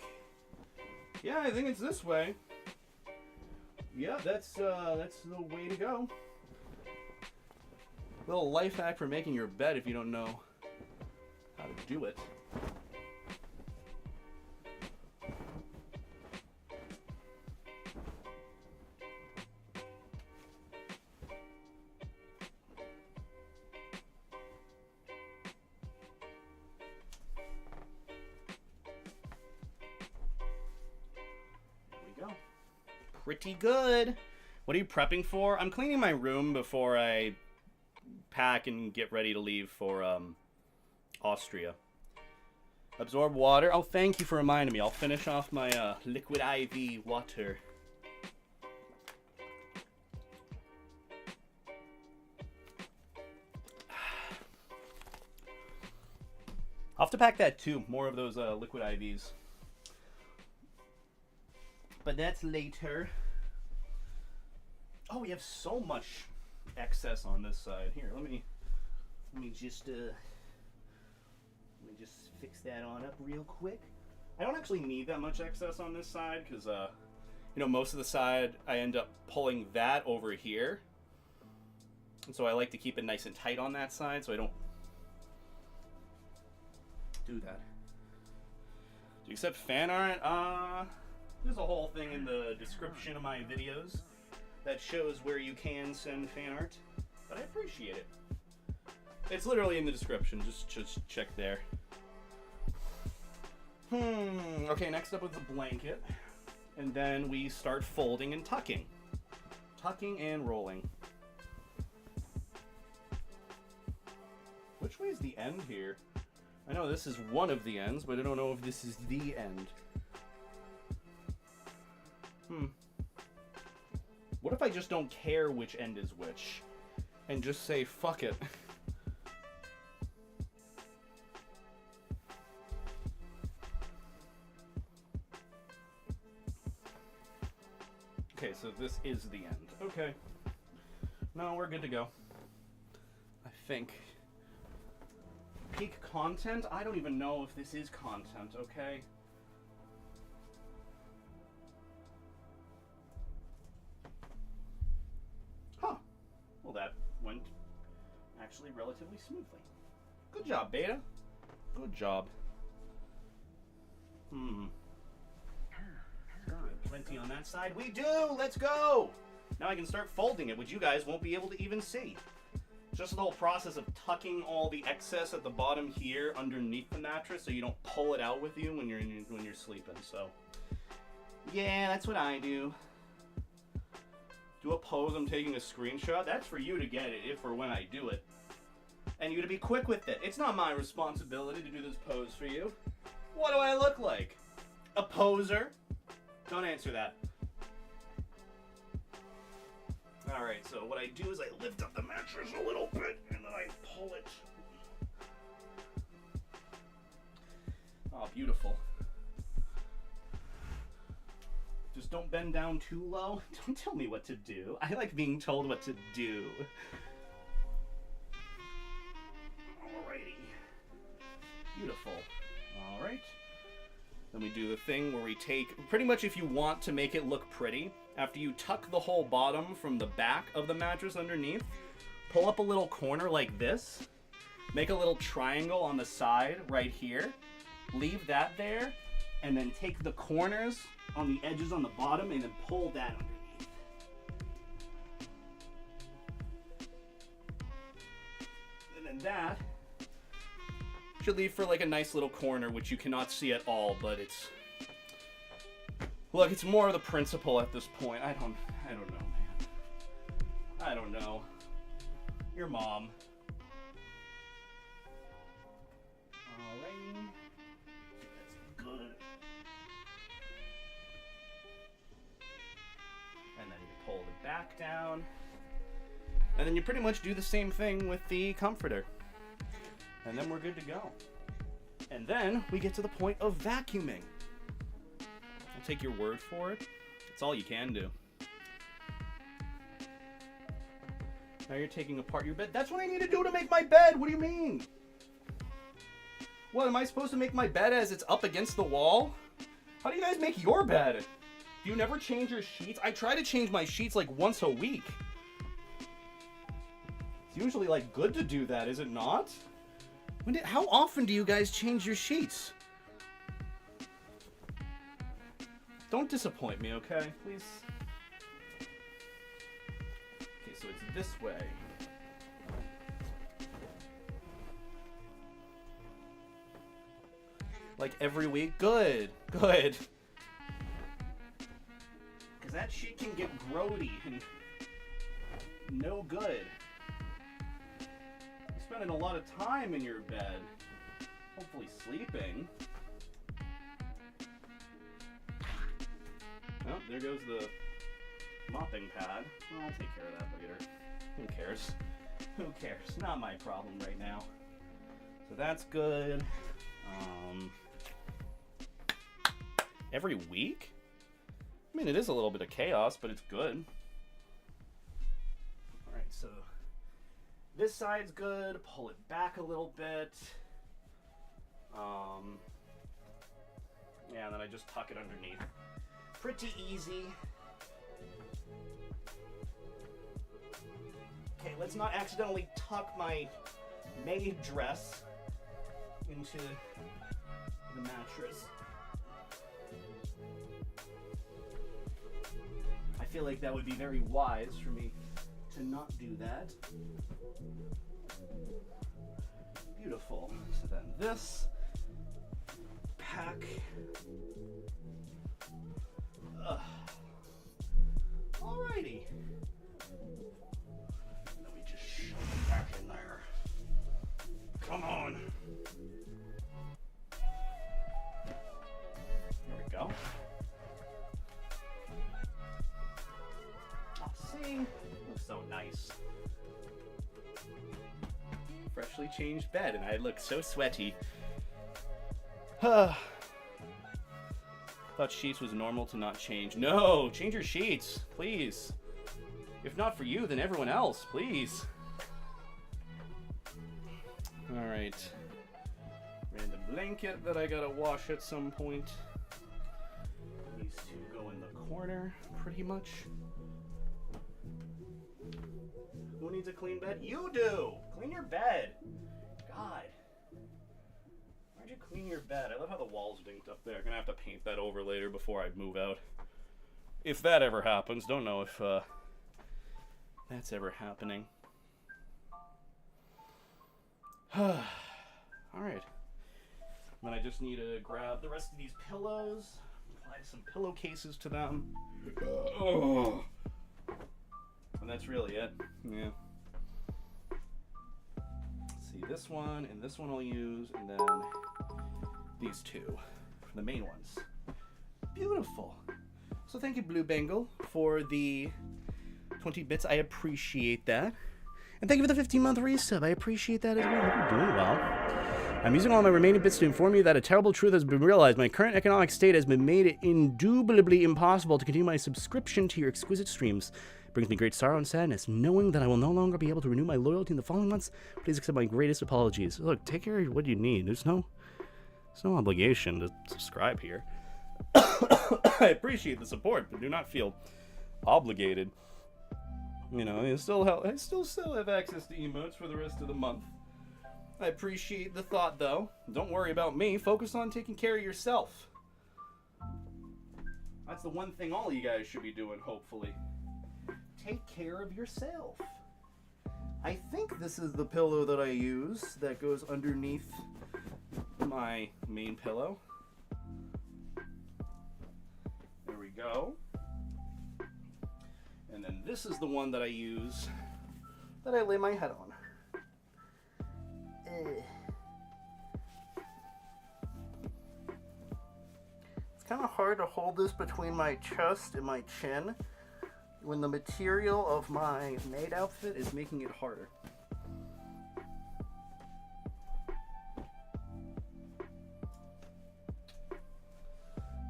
Yeah, I think it's this way. Yeah, that's the way to go. Little life hack for making your bed if you don't know how to do it. Pretty good. What are you prepping for? I'm cleaning my room before I pack and get ready to leave for Austria. Absorb water. Oh, thank you for reminding me. I'll finish off my liquid IV water. I'll have to pack that too. More of those liquid IVs. But that's later. Oh, we have so much excess on this side. Here, let me just fix that on up real quick. I don't actually need that much excess on this side because you know, most of the side I end up pulling that over here. And so I like to keep it nice and tight on that side so I don't do that. Do you accept fan art? There's a whole thing in the description of my videos that shows where you can send fan art, but I appreciate it. It's literally in the description, just check there. Okay, next up is the blanket, and then we start folding and tucking. Tucking and rolling. Which way is the end here? I know this is one of the ends, but I don't know if this is the end. What if I just don't care which end is which? And just say, fuck it. Okay, so this is the end. Okay. No, we're good to go. I think. Peak content? I don't even know if this is content, okay? Well, that went actually relatively smoothly. Good job, Beta. Good job. Plenty on that side. We do! Let's go! Now I can start folding it, which you guys won't be able to even see. Just the whole process of tucking all the excess at the bottom here underneath the mattress so you don't pull it out with you when you're sleeping. So, yeah, that's what I do. Do a pose, I'm taking a screenshot. That's for you to get it if or when I do it. And you to be quick with it. It's not my responsibility to do this pose for you. What do I look like? A poser? Don't answer that. Alright, so what I do is I lift up the mattress a little bit and then I pull it. Oh, beautiful. Just don't bend down too low. Don't tell me what to do. I like being told what to do. Beautiful. All right. Then we do the thing where we take, pretty much if you want to make it look pretty, after you tuck the whole bottom from the back of the mattress underneath, pull up a little corner like this, make a little triangle on the side right here, leave that there, and then take the corners on the edges on the bottom and then pull that underneath. And then that should leave for like a nice little corner, which you cannot see at all, but it's... Look, it's more of the principle at this point. I don't know, man. I don't know. Your mom. Alright. That's good. And then you pull it back down. And then you pretty much do the same thing with the comforter. And then we're good to go. And then we get to the point of vacuuming. I'll take your word for it. It's all you can do. Now you're taking apart your bed. That's what I need to do to make my bed. What do you mean? What, am I supposed to make my bed as it's up against the wall? How do you guys make your bed? Do you never change your sheets? I try to change my sheets like once a week. It's usually like good to do that, is it not? How often do you guys change your sheets? Don't disappoint me, okay? Please. Okay, so it's this way. Like every week? Good. Good. Because that sheet can get grody and no good. Spending a lot of time in your bed, hopefully sleeping. Oh, there goes the mopping pad. Well, I'll take care of that later. Who cares? Who cares? Not my problem right now. So that's good. Every week? I mean, it is a little bit of chaos, but it's good. All right, so this side's good. Pull it back a little bit. Yeah, and then I just tuck it underneath. Pretty easy. Okay, let's not accidentally tuck my maid dress into the mattress. I feel like that would be very wise for me to not do that. Beautiful. So then this pack. Alrighty. Let me just shove it back in there. Come on. There we go. Oh, see? Looks so nice. Freshly changed bed, and I look so sweaty. Thought sheets was normal to not change. No, change your sheets, please. If not for you, then everyone else, please. All right. Random blanket that I gotta wash at some point. These two go in the corner, pretty much. Who needs a clean bed? You do! Clean your bed. God. Why'd you clean your bed? I love how the walls dinked up there. I'm gonna have to paint that over later before I move out. If that ever happens. Don't know if that's ever happening. Alright. Then I just need to grab the rest of these pillows, apply some pillowcases to them. Oh. And that's really it. Yeah. Let's see, this one and this one I'll use, and then these two for the main ones. Beautiful. So thank you, Blue Bengal, for the 20 bits. I appreciate that. And thank you for the 15-month resub. I appreciate that as well. I hope you're doing well. I'm using all my remaining bits to inform you that a terrible truth has been realized. My current economic state has been made indubitably impossible to continue my subscription to your exquisite streams. It brings me great sorrow and sadness, knowing that I will no longer be able to renew my loyalty in the following months. Please accept my greatest apologies. Look, take care of what you need. There's no There's no obligation to subscribe here. I appreciate the support, but do not feel obligated. You know, I still have access to emotes for the rest of the month. I appreciate the thought, though. Don't worry about me. Focus on taking care of yourself. That's the one thing all you guys should be doing, hopefully. Take care of yourself. I think this is the pillow that I use that goes underneath my main pillow. There we go. And then this is the one that I use that I lay my head on. It's kind of hard to hold this between my chest and my chin when the material of my maid outfit is making it harder.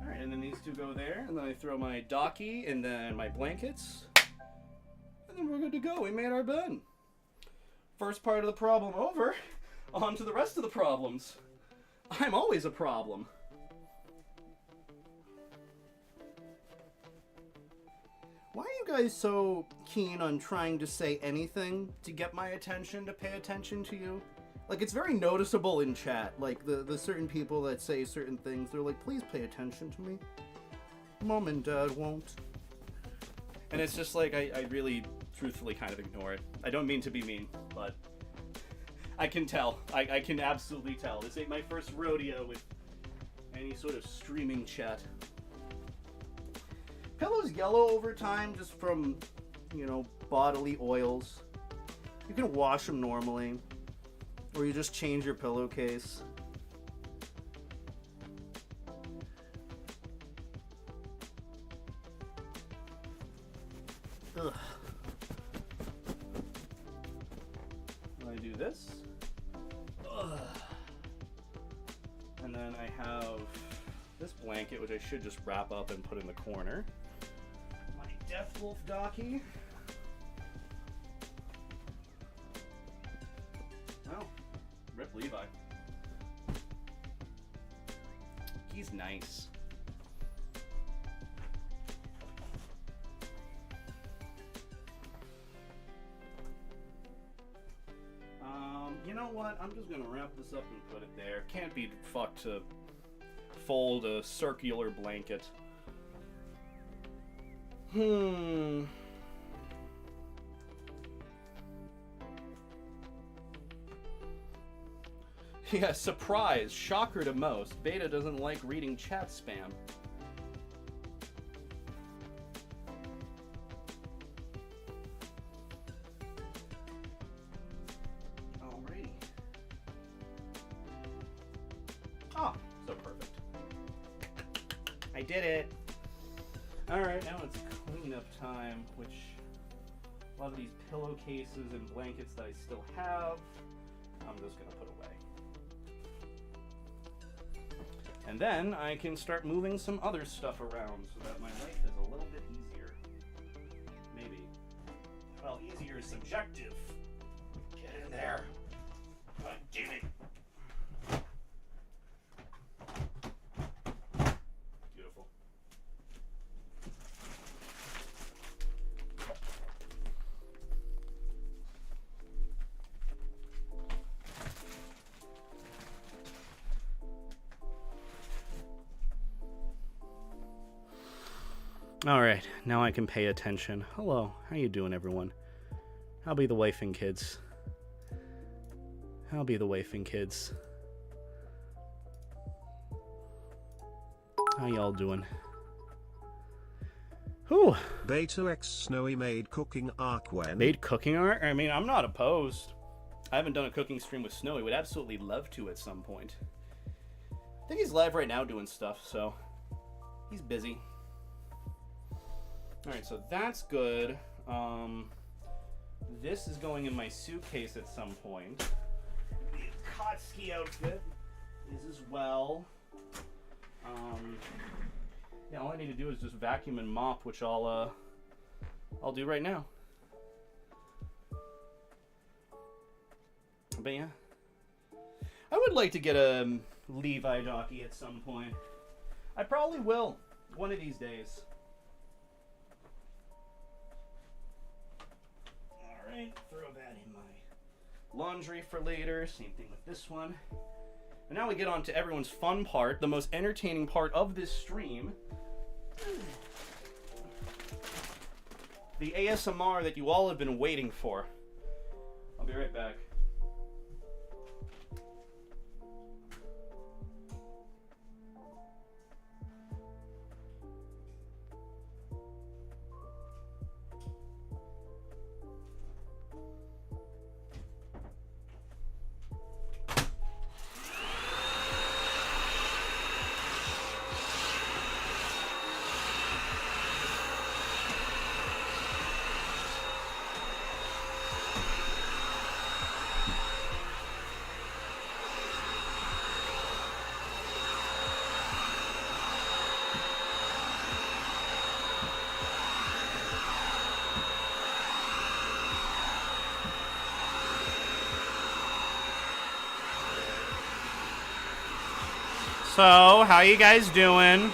Alright, and then these two go there, and then I throw my docky and then my blankets, and then we're good to go. We made our bed. First part of the problem over. On to the rest of the problems. I'm always a problem. Why are you guys so keen on trying to say anything to get my attention, to pay attention to you? Like, it's very noticeable in chat. Like, the certain people that say certain things, they're like, please pay attention to me. Mom and Dad won't. And it's just like, I really, truthfully kind of ignore it. I don't mean to be mean, but I can tell. I can absolutely tell. This ain't my first rodeo with any sort of streaming chat. Pillow's yellow over time just from, you know, bodily oils. You can wash them normally, or you just change your pillowcase. Ugh. I do this. Ugh. And then I have this blanket, which I should just wrap up and put in the corner. My Death Wolf docky. Oh, rip Levi. He's nice. You know what? I'm just gonna wrap this up and put it there. Can't be fucked to fold a circular blanket. Yeah, surprise. Shocker to most. Beta doesn't like reading chat spam. Alrighty. Oh, so perfect. I did it. Alright, now it's cleanup time, which a lot of these pillowcases and blankets that I still have, I'm just gonna put away. And then I can start moving some other stuff around so that my life is a little bit easier. Maybe. Well, easier is subjective. Get in there. God damn it. Beautiful. All right, now I can pay attention. Hello, how you doing, everyone? How be the wife and kids? How be the wife and kids? How y'all doing? Whew. Beta X Snowy made cooking arc when? Made cooking art? I mean, I'm not opposed. I haven't done a cooking stream with Snowy. Would absolutely love to at some point. I think he's live right now doing stuff, so he's busy. Alright, so that's good. This is going in my suitcase at some point. The Kotsky outfit is as well. Yeah, all I need to do is just vacuum and mop, which I'll do right now. But yeah, I would like to get a Levi Docky at some point. I probably will, one of these days. Alright, throw that in my laundry for later. Same thing with this one. And now we get on to everyone's fun part, the most entertaining part of this stream. The ASMR that you all have been waiting for. I'll be right back. So, how you guys doing?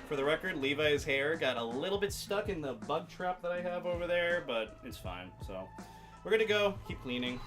For the record, Levi's hair got a little bit stuck in the bug trap that I have over there, but it's fine. So we're gonna go keep cleaning.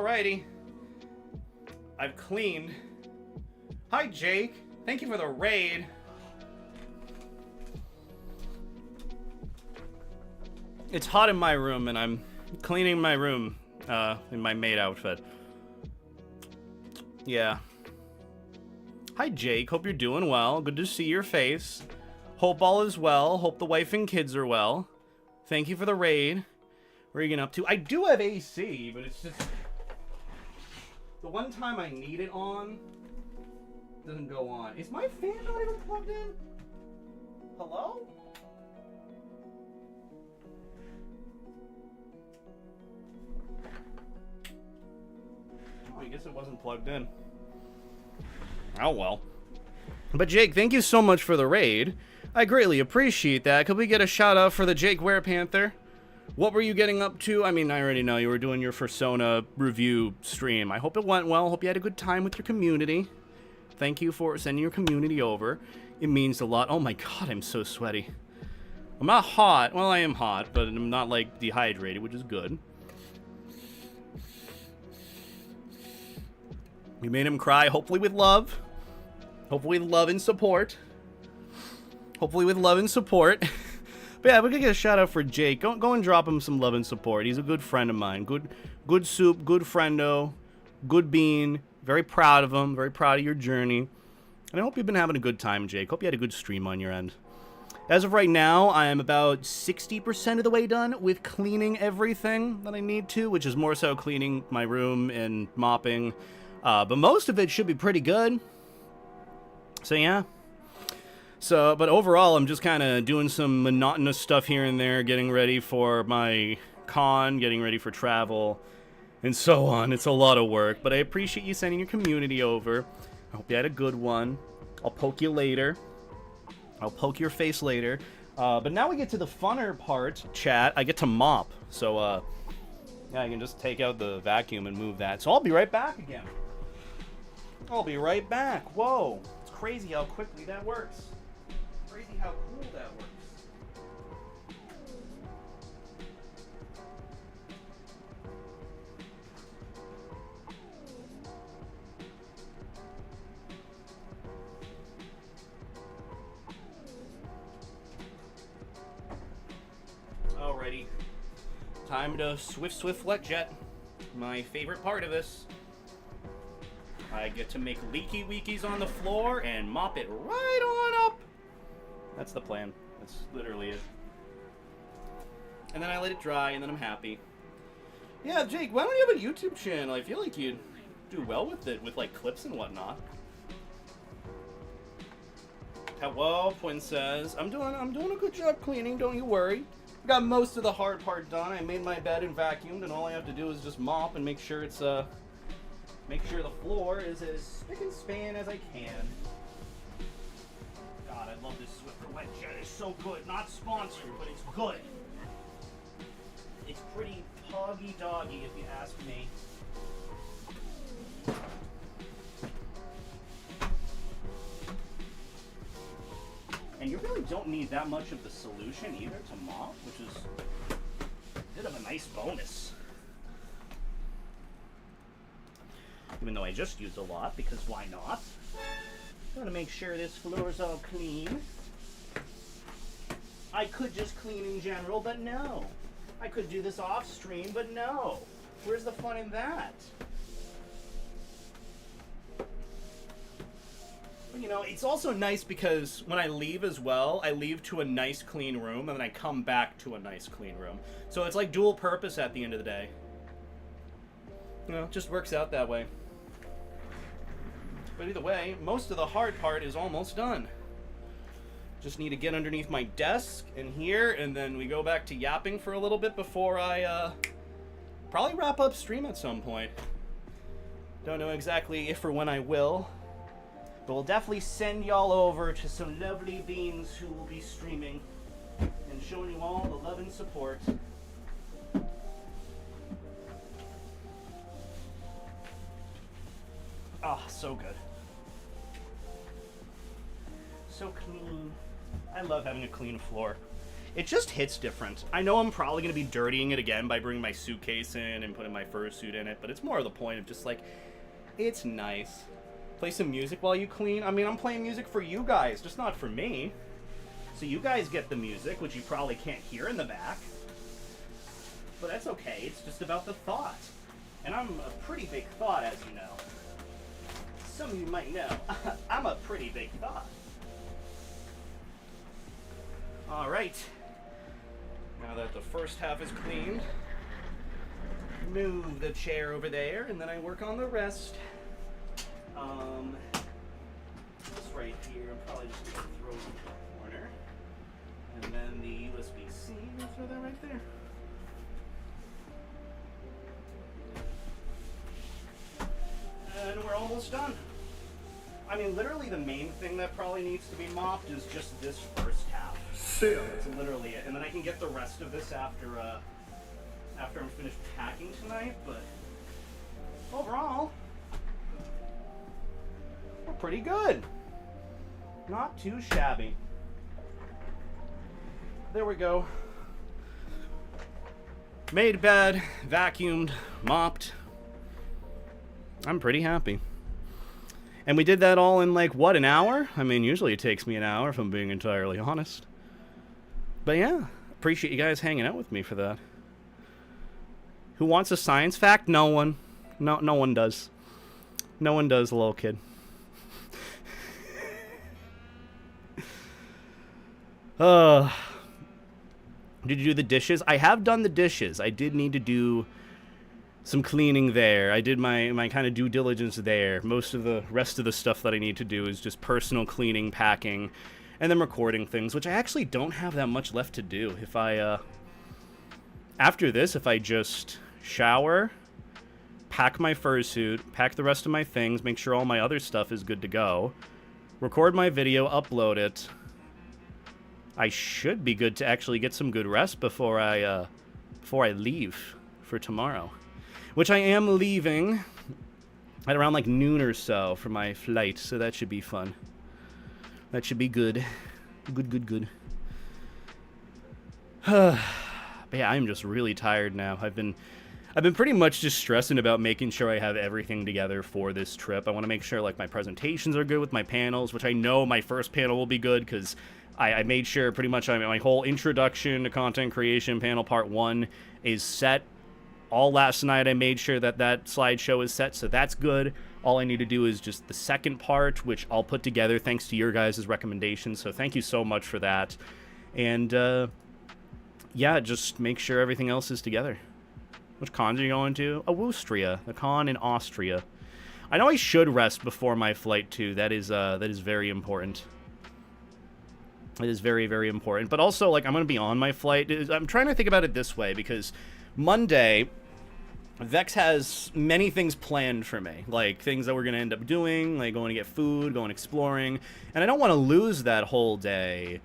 Alrighty. I've cleaned. Hi, Jake. Thank you for the raid. It's hot in my room, and I'm cleaning my room in my maid outfit. Yeah. Hi, Jake. Hope you're doing well. Good to see your face. Hope all is well. Hope the wife and kids are well. Thank you for the raid. What are you getting up to? I do have AC, but it's just... the one time I need it on, doesn't go on. Is my fan not even plugged in? Hello? Oh, I guess it wasn't plugged in. Oh, well. But Jake, thank you so much for the raid. I greatly appreciate that. Could we get a shout out for the Jake Werepanther? What were you getting up to? I mean, I already know you were doing your Fursona review stream. I hope it went well. Hope you had a good time with your community. Thank you for sending your community over. It means a lot. Oh my god, I'm so sweaty. I'm not hot. Well, I am hot, but I'm not, like, dehydrated, which is good. We made him cry, hopefully with love. Hopefully with love and support. Hopefully with love and support. But yeah, we're gonna get a shout out for Jake. Go and drop him some love and support. He's a good friend of mine. Good soup, good friendo, good bean. Very proud of him. Very proud of your journey. And I hope you've been having a good time, Jake. Hope you had a good stream on your end. As of right now, I am about 60% of the way done with cleaning everything that I need to, which is more so cleaning my room and mopping. But most of it should be pretty good. So yeah. So, but overall, I'm just kind of doing some monotonous stuff here and there, getting ready for my con, getting ready for travel, and so on. It's a lot of work, but I appreciate you sending your community over. I hope you had a good one. I'll poke you later. I'll poke your face later. But now we get to the funner part, chat. I get to mop. So, yeah, I can just take out the vacuum and move that. So I'll be right back again. I'll be right back. Whoa. It's crazy how quickly that works. Crazy how cool that works. Alrighty. Time to swift let jet. My favorite part of this. I get to make leaky weekies on the floor and mop it right on up. That's the plan. That's literally it. And then I let it dry, and then I'm happy. Yeah, Jake, why don't you have a YouTube channel? I feel like you'd do well with it, with like clips and whatnot. Hello, Princess. I'm doing a good job cleaning. Don't you worry. Got most of the hard part done. I made my bed and vacuumed, and all I have to do is just mop and make sure it's make sure the floor is as spick and span as I can. God, I love this Swiffer wet jet. It's so good. Not sponsored, but it's good. It's pretty hoggy doggy, if you ask me. And you really don't need that much of the solution either to mop, which is a bit of a nice bonus. Even though I just used a lot, because why not? I want to make sure this floor is all clean. I could just clean in general, but no. I could do this off stream, but no. Where's the fun in that? But, you know, it's also nice because when I leave as well, I leave to a nice clean room, and then I come back to a nice clean room. So it's like dual purpose at the end of the day. You know, it just works out that way. But either way, most of the hard part is almost done. Just need to get underneath my desk in here, and then we go back to yapping for a little bit before I probably wrap up stream at some point. Don't know exactly if or when I will, but we'll definitely send y'all over to some lovely beings who will be streaming and showing you all the love and support. Ah, oh, so good. So clean. I love having a clean floor. it just hits different. I know I'm probably going to be dirtying it again by bringing my suitcase in and putting my fursuit in it, but it's more of the point of just like, it's nice. Play some music while you clean. I mean, I'm playing music for you guys, just not for me. So you guys get the music, which you probably can't hear in the back. But that's okay, it's just about the thought. And I'm a pretty big thought, as you know. Some of you might know, I'm a pretty big thought. Alright. Now that the first half is cleaned, move the chair over there, and then I work on the rest. This right here, I'm probably just going to throw in the corner. And then the USB-C, I'll throw that right there. And we're almost done. I mean, literally the main thing that probably needs to be mopped is just this first half. That's literally it. And then I can get the rest of this after I'm finished packing tonight, but overall, we're pretty good. Not too shabby. There we go. Made bed, vacuumed, mopped. I'm pretty happy. And we did that all in like, what, an hour? I mean, usually it takes me an hour if I'm being entirely honest. But yeah, appreciate you guys hanging out with me for that. Who wants a science fact? No one. No one does. No one does, little kid. Did you do the dishes? I have done the dishes. I did need to do some cleaning there. I did my kind of due diligence there. Most of the rest of the stuff that I need to do is just personal cleaning, packing, and then recording things, which I actually don't have that much left to do. If I, after this, if I just shower, pack my fursuit, pack the rest of my things, make sure all my other stuff is good to go, record my video, upload it, I should be good to actually get some good rest before I leave for tomorrow. Which I am leaving at around like noon or so for my flight, so that should be fun. That should be good. Good. But yeah, I'm just really tired now. I've been pretty much just stressing about making sure I have everything together for this trip. I want to make sure like my presentations are good with my panels, which I know my first panel will be good because I made sure pretty much my whole introduction to content creation panel part 1 is set. All last night I made sure that slideshow is set, so that's good. All I need to do is just the second part, which I'll put together thanks to your guys' recommendations, so thank you so much for that. And yeah, just make sure everything else is together. Which cons are you going to? AWOOSTRIA, the con in Austria. I know I should rest before my flight too. That is very important. It is very, very important. But also, like, I'm going to be on my flight. I'm trying to think about it this way, because Monday, Vex has many things planned for me. Like, things that we're going to end up doing, like going to get food, going exploring. And I don't want to lose that whole day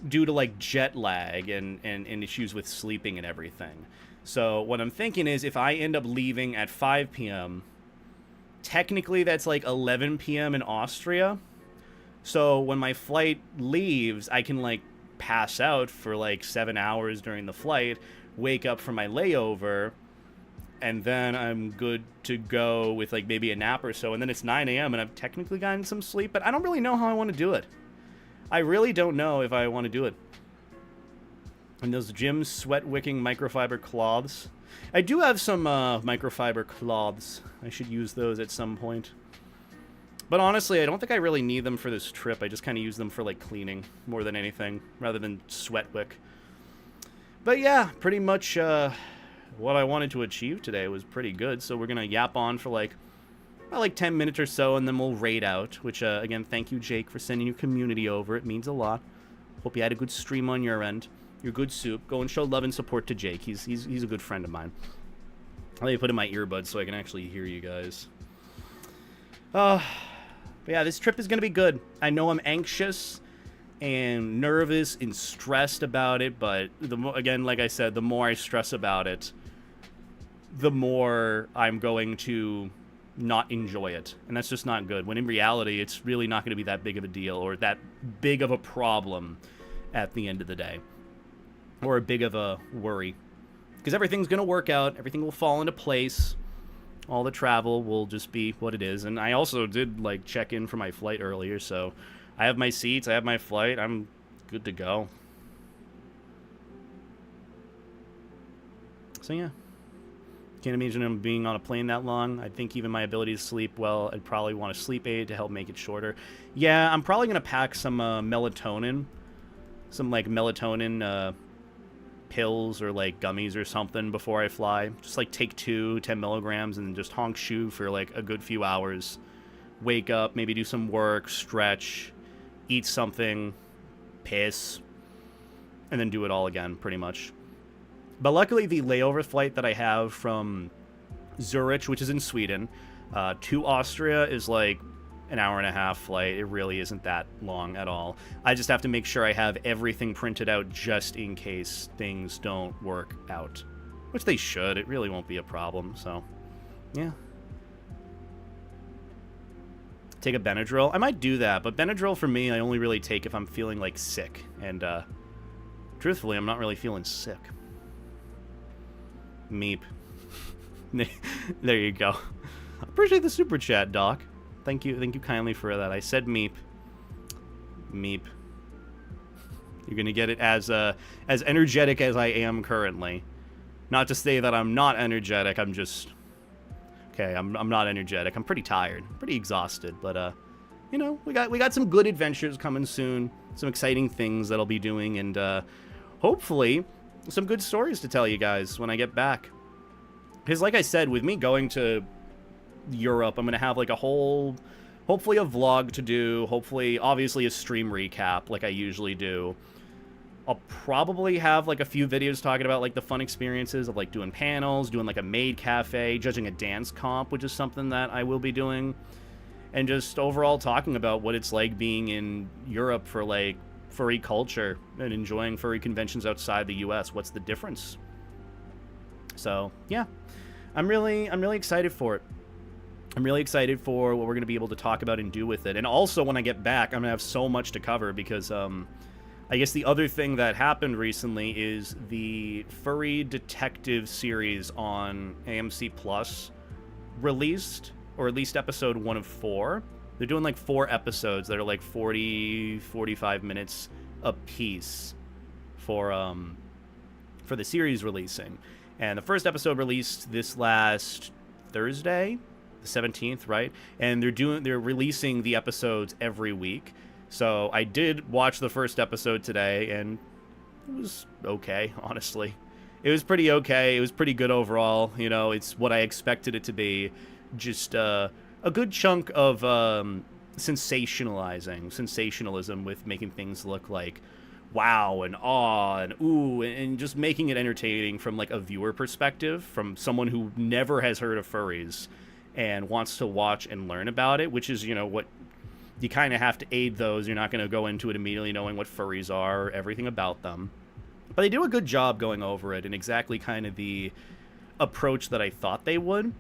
due to, like, jet lag and issues with sleeping and everything. So what I'm thinking is if I end up leaving at 5 p.m., technically that's like 11 p.m. in Austria. So when my flight leaves, I can like pass out for like 7 hours during the flight, wake up for my layover, and then I'm good to go with like maybe a nap or so. And then it's 9 a.m. and I've technically gotten some sleep, but I don't really know how I want to do it. I really don't know if I want to do it. And those Jim's sweat wicking microfiber cloths. I do have some microfiber cloths. I should use those at some point. But honestly, I don't think I really need them for this trip. I just kind of use them for like cleaning more than anything, rather than sweat wick. But yeah, pretty much what I wanted to achieve today was pretty good. So we're going to yap on for like 10 minutes or so, and then we'll raid out. Which, again, thank you, Jake, for sending your community over. It means a lot. Hope you had a good stream on your end. Your good soup. Go and show love and support to Jake. He's a good friend of mine. Let me put in my earbuds so I can actually hear you guys. But yeah, this trip is going to be good. I know I'm anxious and nervous and stressed about it, but again, like I said, the more I stress about it, the more I'm going to not enjoy it. And that's just not good. When in reality, it's really not going to be that big of a deal or that big of a problem at the end of the day. or a big of a worry. Because everything's going to work out. Everything will fall into place. All the travel will just be what it is. And I also did, like, check in for my flight earlier, so I have my seats, I have my flight, I'm good to go. So, yeah. Can't imagine him being on a plane that long. I think even my ability to sleep well, I'd probably want a sleep aid to help make it shorter. Yeah, I'm probably going to pack some melatonin. Some, like, melatonin pills or, like, gummies or something before I fly. Just, like, take 10 milligrams, and just honk shoe for, like, a good few hours. Wake up, maybe do some work, stretch, eat something, piss, and then do it all again, pretty much. But luckily, the layover flight that I have from Zurich, which is in Sweden, to Austria is like an hour-and-a-half flight. It really isn't that long at all. I just have to make sure I have everything printed out just in case things don't work out. Which they should. It really won't be a problem, so yeah. Take a Benadryl. I might do that, but Benadryl for me, I only really take if I'm feeling like sick. And truthfully, I'm not really feeling sick. Meep. There you go. Appreciate the super chat, Doc. Thank you kindly for that. I said meep. Meep. You're gonna get it as energetic as I am currently. Not to say that I'm not energetic. I'm just okay. I'm not energetic. I'm pretty tired, pretty exhausted. But you know, we got some good adventures coming soon. Some exciting things that I'll be doing, and hopefully some good stories to tell you guys when I get back. Because like I said, with me going to Europe, I'm going to have like a whole, hopefully a vlog to do, hopefully, obviously a stream recap like I usually do. I'll probably have like a few videos talking about like the fun experiences of like doing panels, doing like a maid cafe, judging a dance comp, which is something that I will be doing. And just overall talking about what it's like being in Europe for like furry culture and enjoying furry conventions outside the US. What's the difference? So yeah, I'm really excited for it. I'm really excited for what we're going to be able to talk about and do with it. And also when I get back, I'm going to have so much to cover because I guess the other thing that happened recently is the Furry Detective series on AMC Plus released, or at least episode 1 of 4. They're doing like 4 episodes that are like 40-45 minutes a piece for the series releasing. And the first episode released this last Thursday, the 17th, right? And they're releasing the episodes every week. So I did watch the first episode today, and it was okay, honestly. It was pretty okay. It was pretty good overall. You know, it's what I expected it to be. Just a good chunk of sensationalism with making things look like wow and awe and ooh, and just making it entertaining from like a viewer perspective, from someone who never has heard of furries and wants to watch and learn about it, which is, you know, what you kind of have to aid those. You're not going to go into it immediately knowing what furries are or everything about them. But they do a good job going over it and exactly kind of the approach that I thought they would.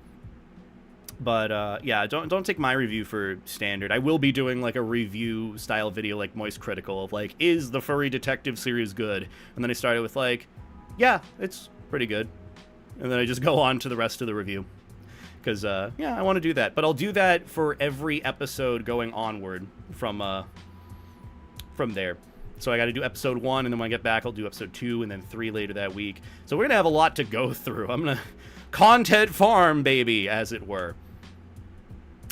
But yeah, don't take my review for standard. I will be doing like a review style video like Moist Critical of like, is the Furry Detective series good? And then I started with like, yeah, it's pretty good. And then I just go on to the rest of the review. Because, yeah, I want to do that. But I'll do that for every episode going onward from there. So I got to do episode 1, and then when I get back, I'll do episode 2, and then 3 later that week. So we're going to have a lot to go through. I'm going to content farm, baby, as it were.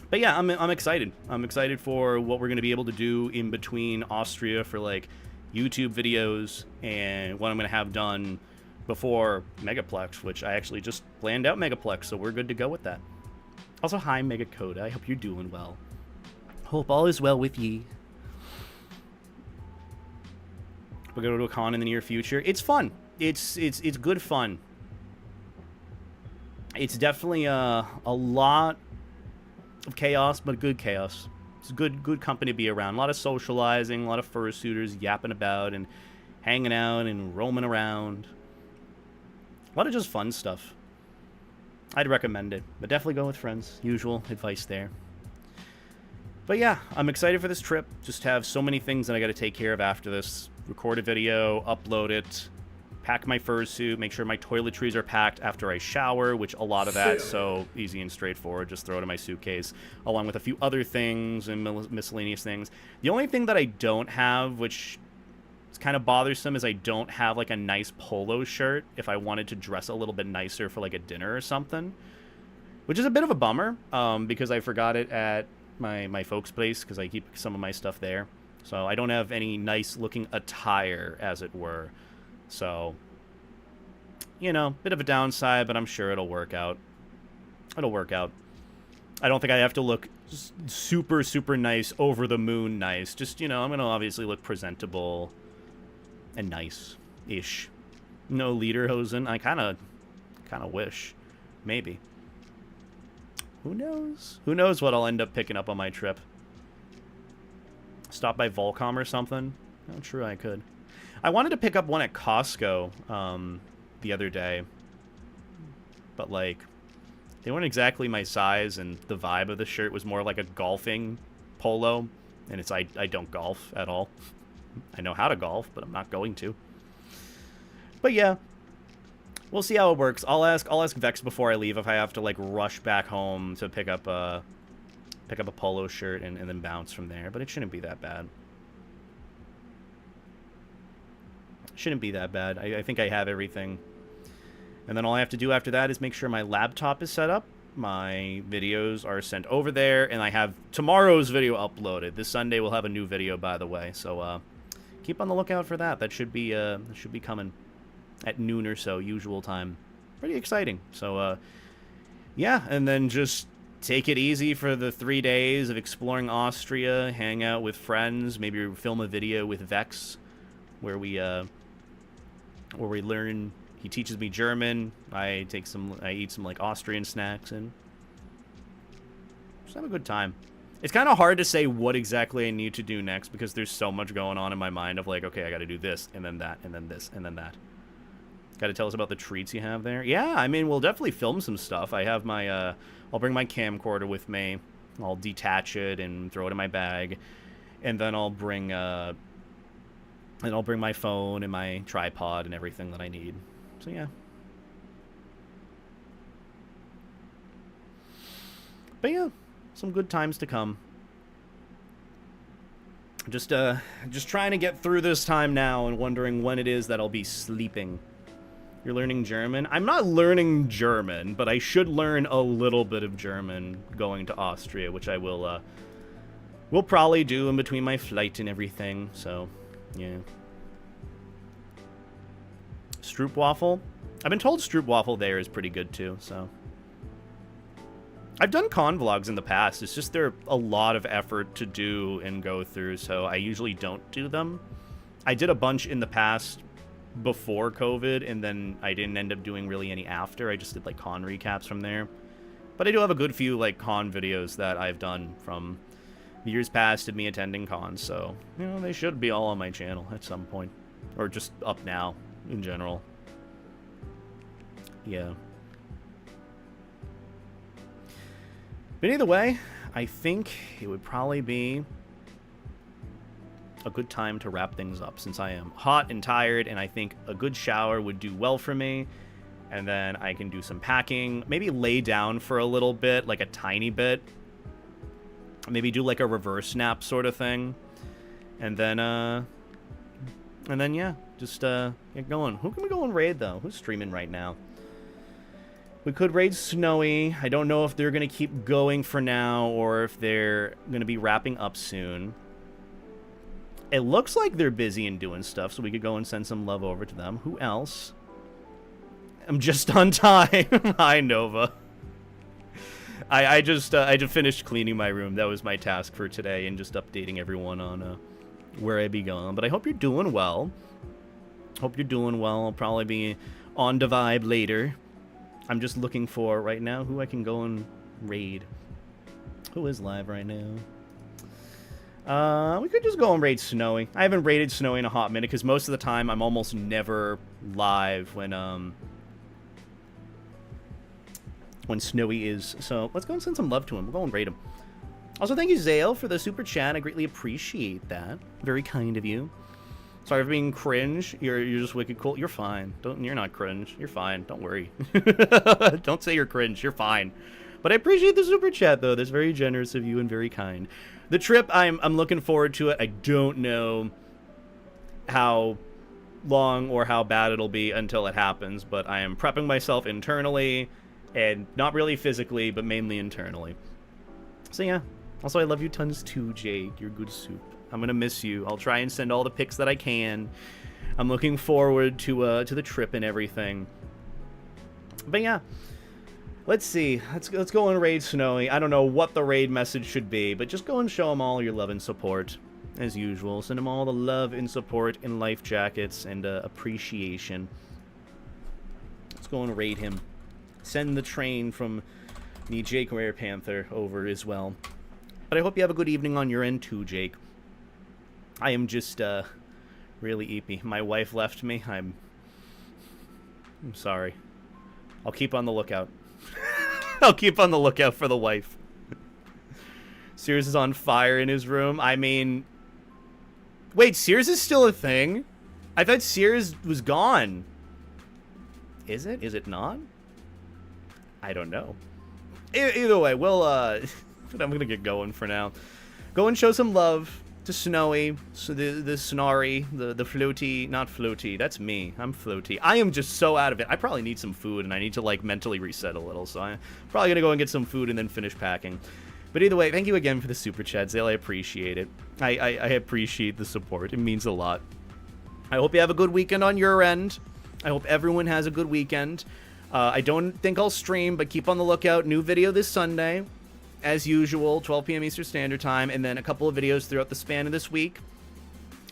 But yeah, I'm excited. I'm excited for what we're going to be able to do in between Austria for, like, YouTube videos and what I'm going to have done before Megaplex, which I actually just planned out Megaplex, so we're good to go with that. Also, hi, Megacoda. I hope you're doing well. Hope all is well with ye. We're going to go to a con in the near future. It's fun. It's good fun. It's definitely a lot of chaos, but good chaos. It's a good company to be around. A lot of socializing, a lot of fursuiters yapping about and hanging out and roaming around. A lot of just fun stuff. I'd recommend it, but definitely go with friends. Usual advice there. But yeah, I'm excited for this trip. Just have so many things that I got to take care of after this. Record a video, upload it, pack my fursuit, make sure my toiletries are packed after I shower, which a lot of that's so easy and straightforward. Just throw it in my suitcase, along with a few other things and miscellaneous things. The only thing that I don't have, which is kind of bothersome, is I don't have like a nice polo shirt if I wanted to dress a little bit nicer for like a dinner or something, which is a bit of a bummer because I forgot it at my folks' place because I keep some of my stuff there. So I don't have any nice looking attire, as it were. So, you know, bit of a downside, but I'm sure it'll work out. It'll work out. I don't think I have to look super, super nice, over the moon nice. Just, you know, I'm going to obviously look presentable and nice-ish. No lederhosen. I kind of wish. Maybe. Who knows? Who knows what I'll end up picking up on my trip. Stop by Volcom or something. I'm sure I could. I wanted to pick up one at Costco the other day, but like they weren't exactly my size, and the vibe of the shirt was more like a golfing polo, and it's I don't golf at all. I know how to golf, but I'm not going to. But yeah, we'll see how it works. I'll ask Vex before I leave if I have to like rush back home to pick up a polo shirt and then bounce from there, but it shouldn't be that bad. Shouldn't be that bad. I think I have everything. And then all I have to do after that is make sure my laptop is set up, my videos are sent over there, and I have tomorrow's video uploaded. This Sunday we'll have a new video, by the way, so keep on the lookout for that. That should be coming at noon or so, usual time. Pretty exciting. So yeah, and then just take it easy for the 3 days of exploring Austria, hang out with friends, maybe film a video with Vex where we learn. He teaches me German. I eat some like Austrian snacks and just have a good time. It's kind of hard to say what exactly I need to do next because there's so much going on in my mind of like, okay, I got to do this and then that and then this and then that. Got to tell us about the treats you have there. Yeah, I mean, we'll definitely film some stuff. I have my I'll bring my camcorder with me. I'll detach it and throw it in my bag, and then I'll bring my phone and my tripod and everything that I need. So yeah. But yeah, some good times to come. Just trying to get through this time now and wondering when it is that I'll be sleeping. You're learning German? I'm not learning German, but I should learn a little bit of German going to Austria, which I will probably do in between my flight and everything. So, yeah. Stroopwafel? I've been told Stroopwafel there is pretty good too, so. I've done con vlogs in the past. It's just they're a lot of effort to do and go through, so I usually don't do them. I did a bunch in the past before COVID, and then I didn't end up doing really any after. I just did like con recaps from there. But I do have a good few like con videos that I've done from years past of me attending cons, so you know, they should be all on my channel at some point, or just up now in general. Yeah. But either way, I think it would probably be a good time to wrap things up since I am hot and tired, and I think a good shower would do well for me, and then I can do some packing, maybe lay down for a little bit, like a tiny bit, maybe do like a reverse nap sort of thing, and then yeah, just get going. Who can we go and raid though? Who's streaming right now? We could raid Snowy. I don't know if they're gonna keep going for now or if they're gonna be wrapping up soon. It looks like they're busy and doing stuff, so we could go and send some love over to them. Who else? I'm just on time. Hi, Nova. I just finished cleaning my room. That was my task for today, and just updating everyone on where I be going. But I hope you're doing well. Hope you're doing well. I'll probably be on the vibe later. I'm just looking for, right now, who I can go and raid. Who is live right now? We could just go and raid Snowy. I haven't raided Snowy in a hot minute because most of the time I'm almost never live when Snowy is. So let's go and send some love to him. We'll go and raid him. Also, thank you, Zale, for the super chat. I greatly appreciate that. Very kind of you. Sorry for being cringe. You're just wicked cool. You're fine. You're not cringe. You're fine. Don't worry. Don't say you're cringe. You're fine. But I appreciate the super chat though. That's very generous of you and very kind. The trip, I'm looking forward to it. I don't know how long or how bad it'll be until it happens, but I am prepping myself internally, and not really physically, but mainly internally. So yeah. Also, I love you tons too, Jake. You're good soup. I'm gonna miss you. I'll try and send all the pics that I can. I'm looking forward to the trip and everything. But yeah. Let's see. Let's go and raid Snowy. I don't know what the raid message should be, but just go and show him all your love and support. As usual, send him all the love and support and life jackets and appreciation. Let's go and raid him. Send the train from the Jake Rare Panther over as well. But I hope you have a good evening on your end too, Jake. I am just really eepy. My wife left me. I'm sorry. I'll keep on the lookout. I'll keep on the lookout for the wife. Sears is on fire in his room. I mean... Wait, Sears is still a thing? I thought Sears was gone. Is it? Is it not? I don't know. Either way, we'll, I'm gonna get going for now. Go and show some love to Snowy, so the Snarry, the Floaty, not Floaty, that's me. I'm Floaty. I am just so out of it. I probably need some food, and I need to, like, mentally reset a little, so I'm probably gonna go and get some food and then finish packing. But either way, thank you again for the super chat, Zale. I appreciate it. I appreciate the support. It means a lot. I hope you have a good weekend on your end. I hope everyone has a good weekend. I don't think I'll stream, but keep on the lookout. New video this Sunday, as usual, 12 p.m. Eastern Standard Time, and then a couple of videos throughout the span of this week.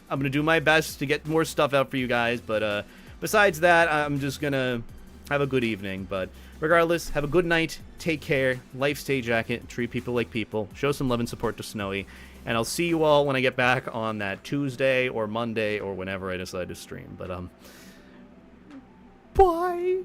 I'm going to do my best to get more stuff out for you guys, but besides that, I'm just going to have a good evening. But regardless, have a good night, take care, life stay jacket, treat people like people, show some love and support to Snowy, and I'll see you all when I get back on that Tuesday or Monday or whenever I decide to stream. But, bye!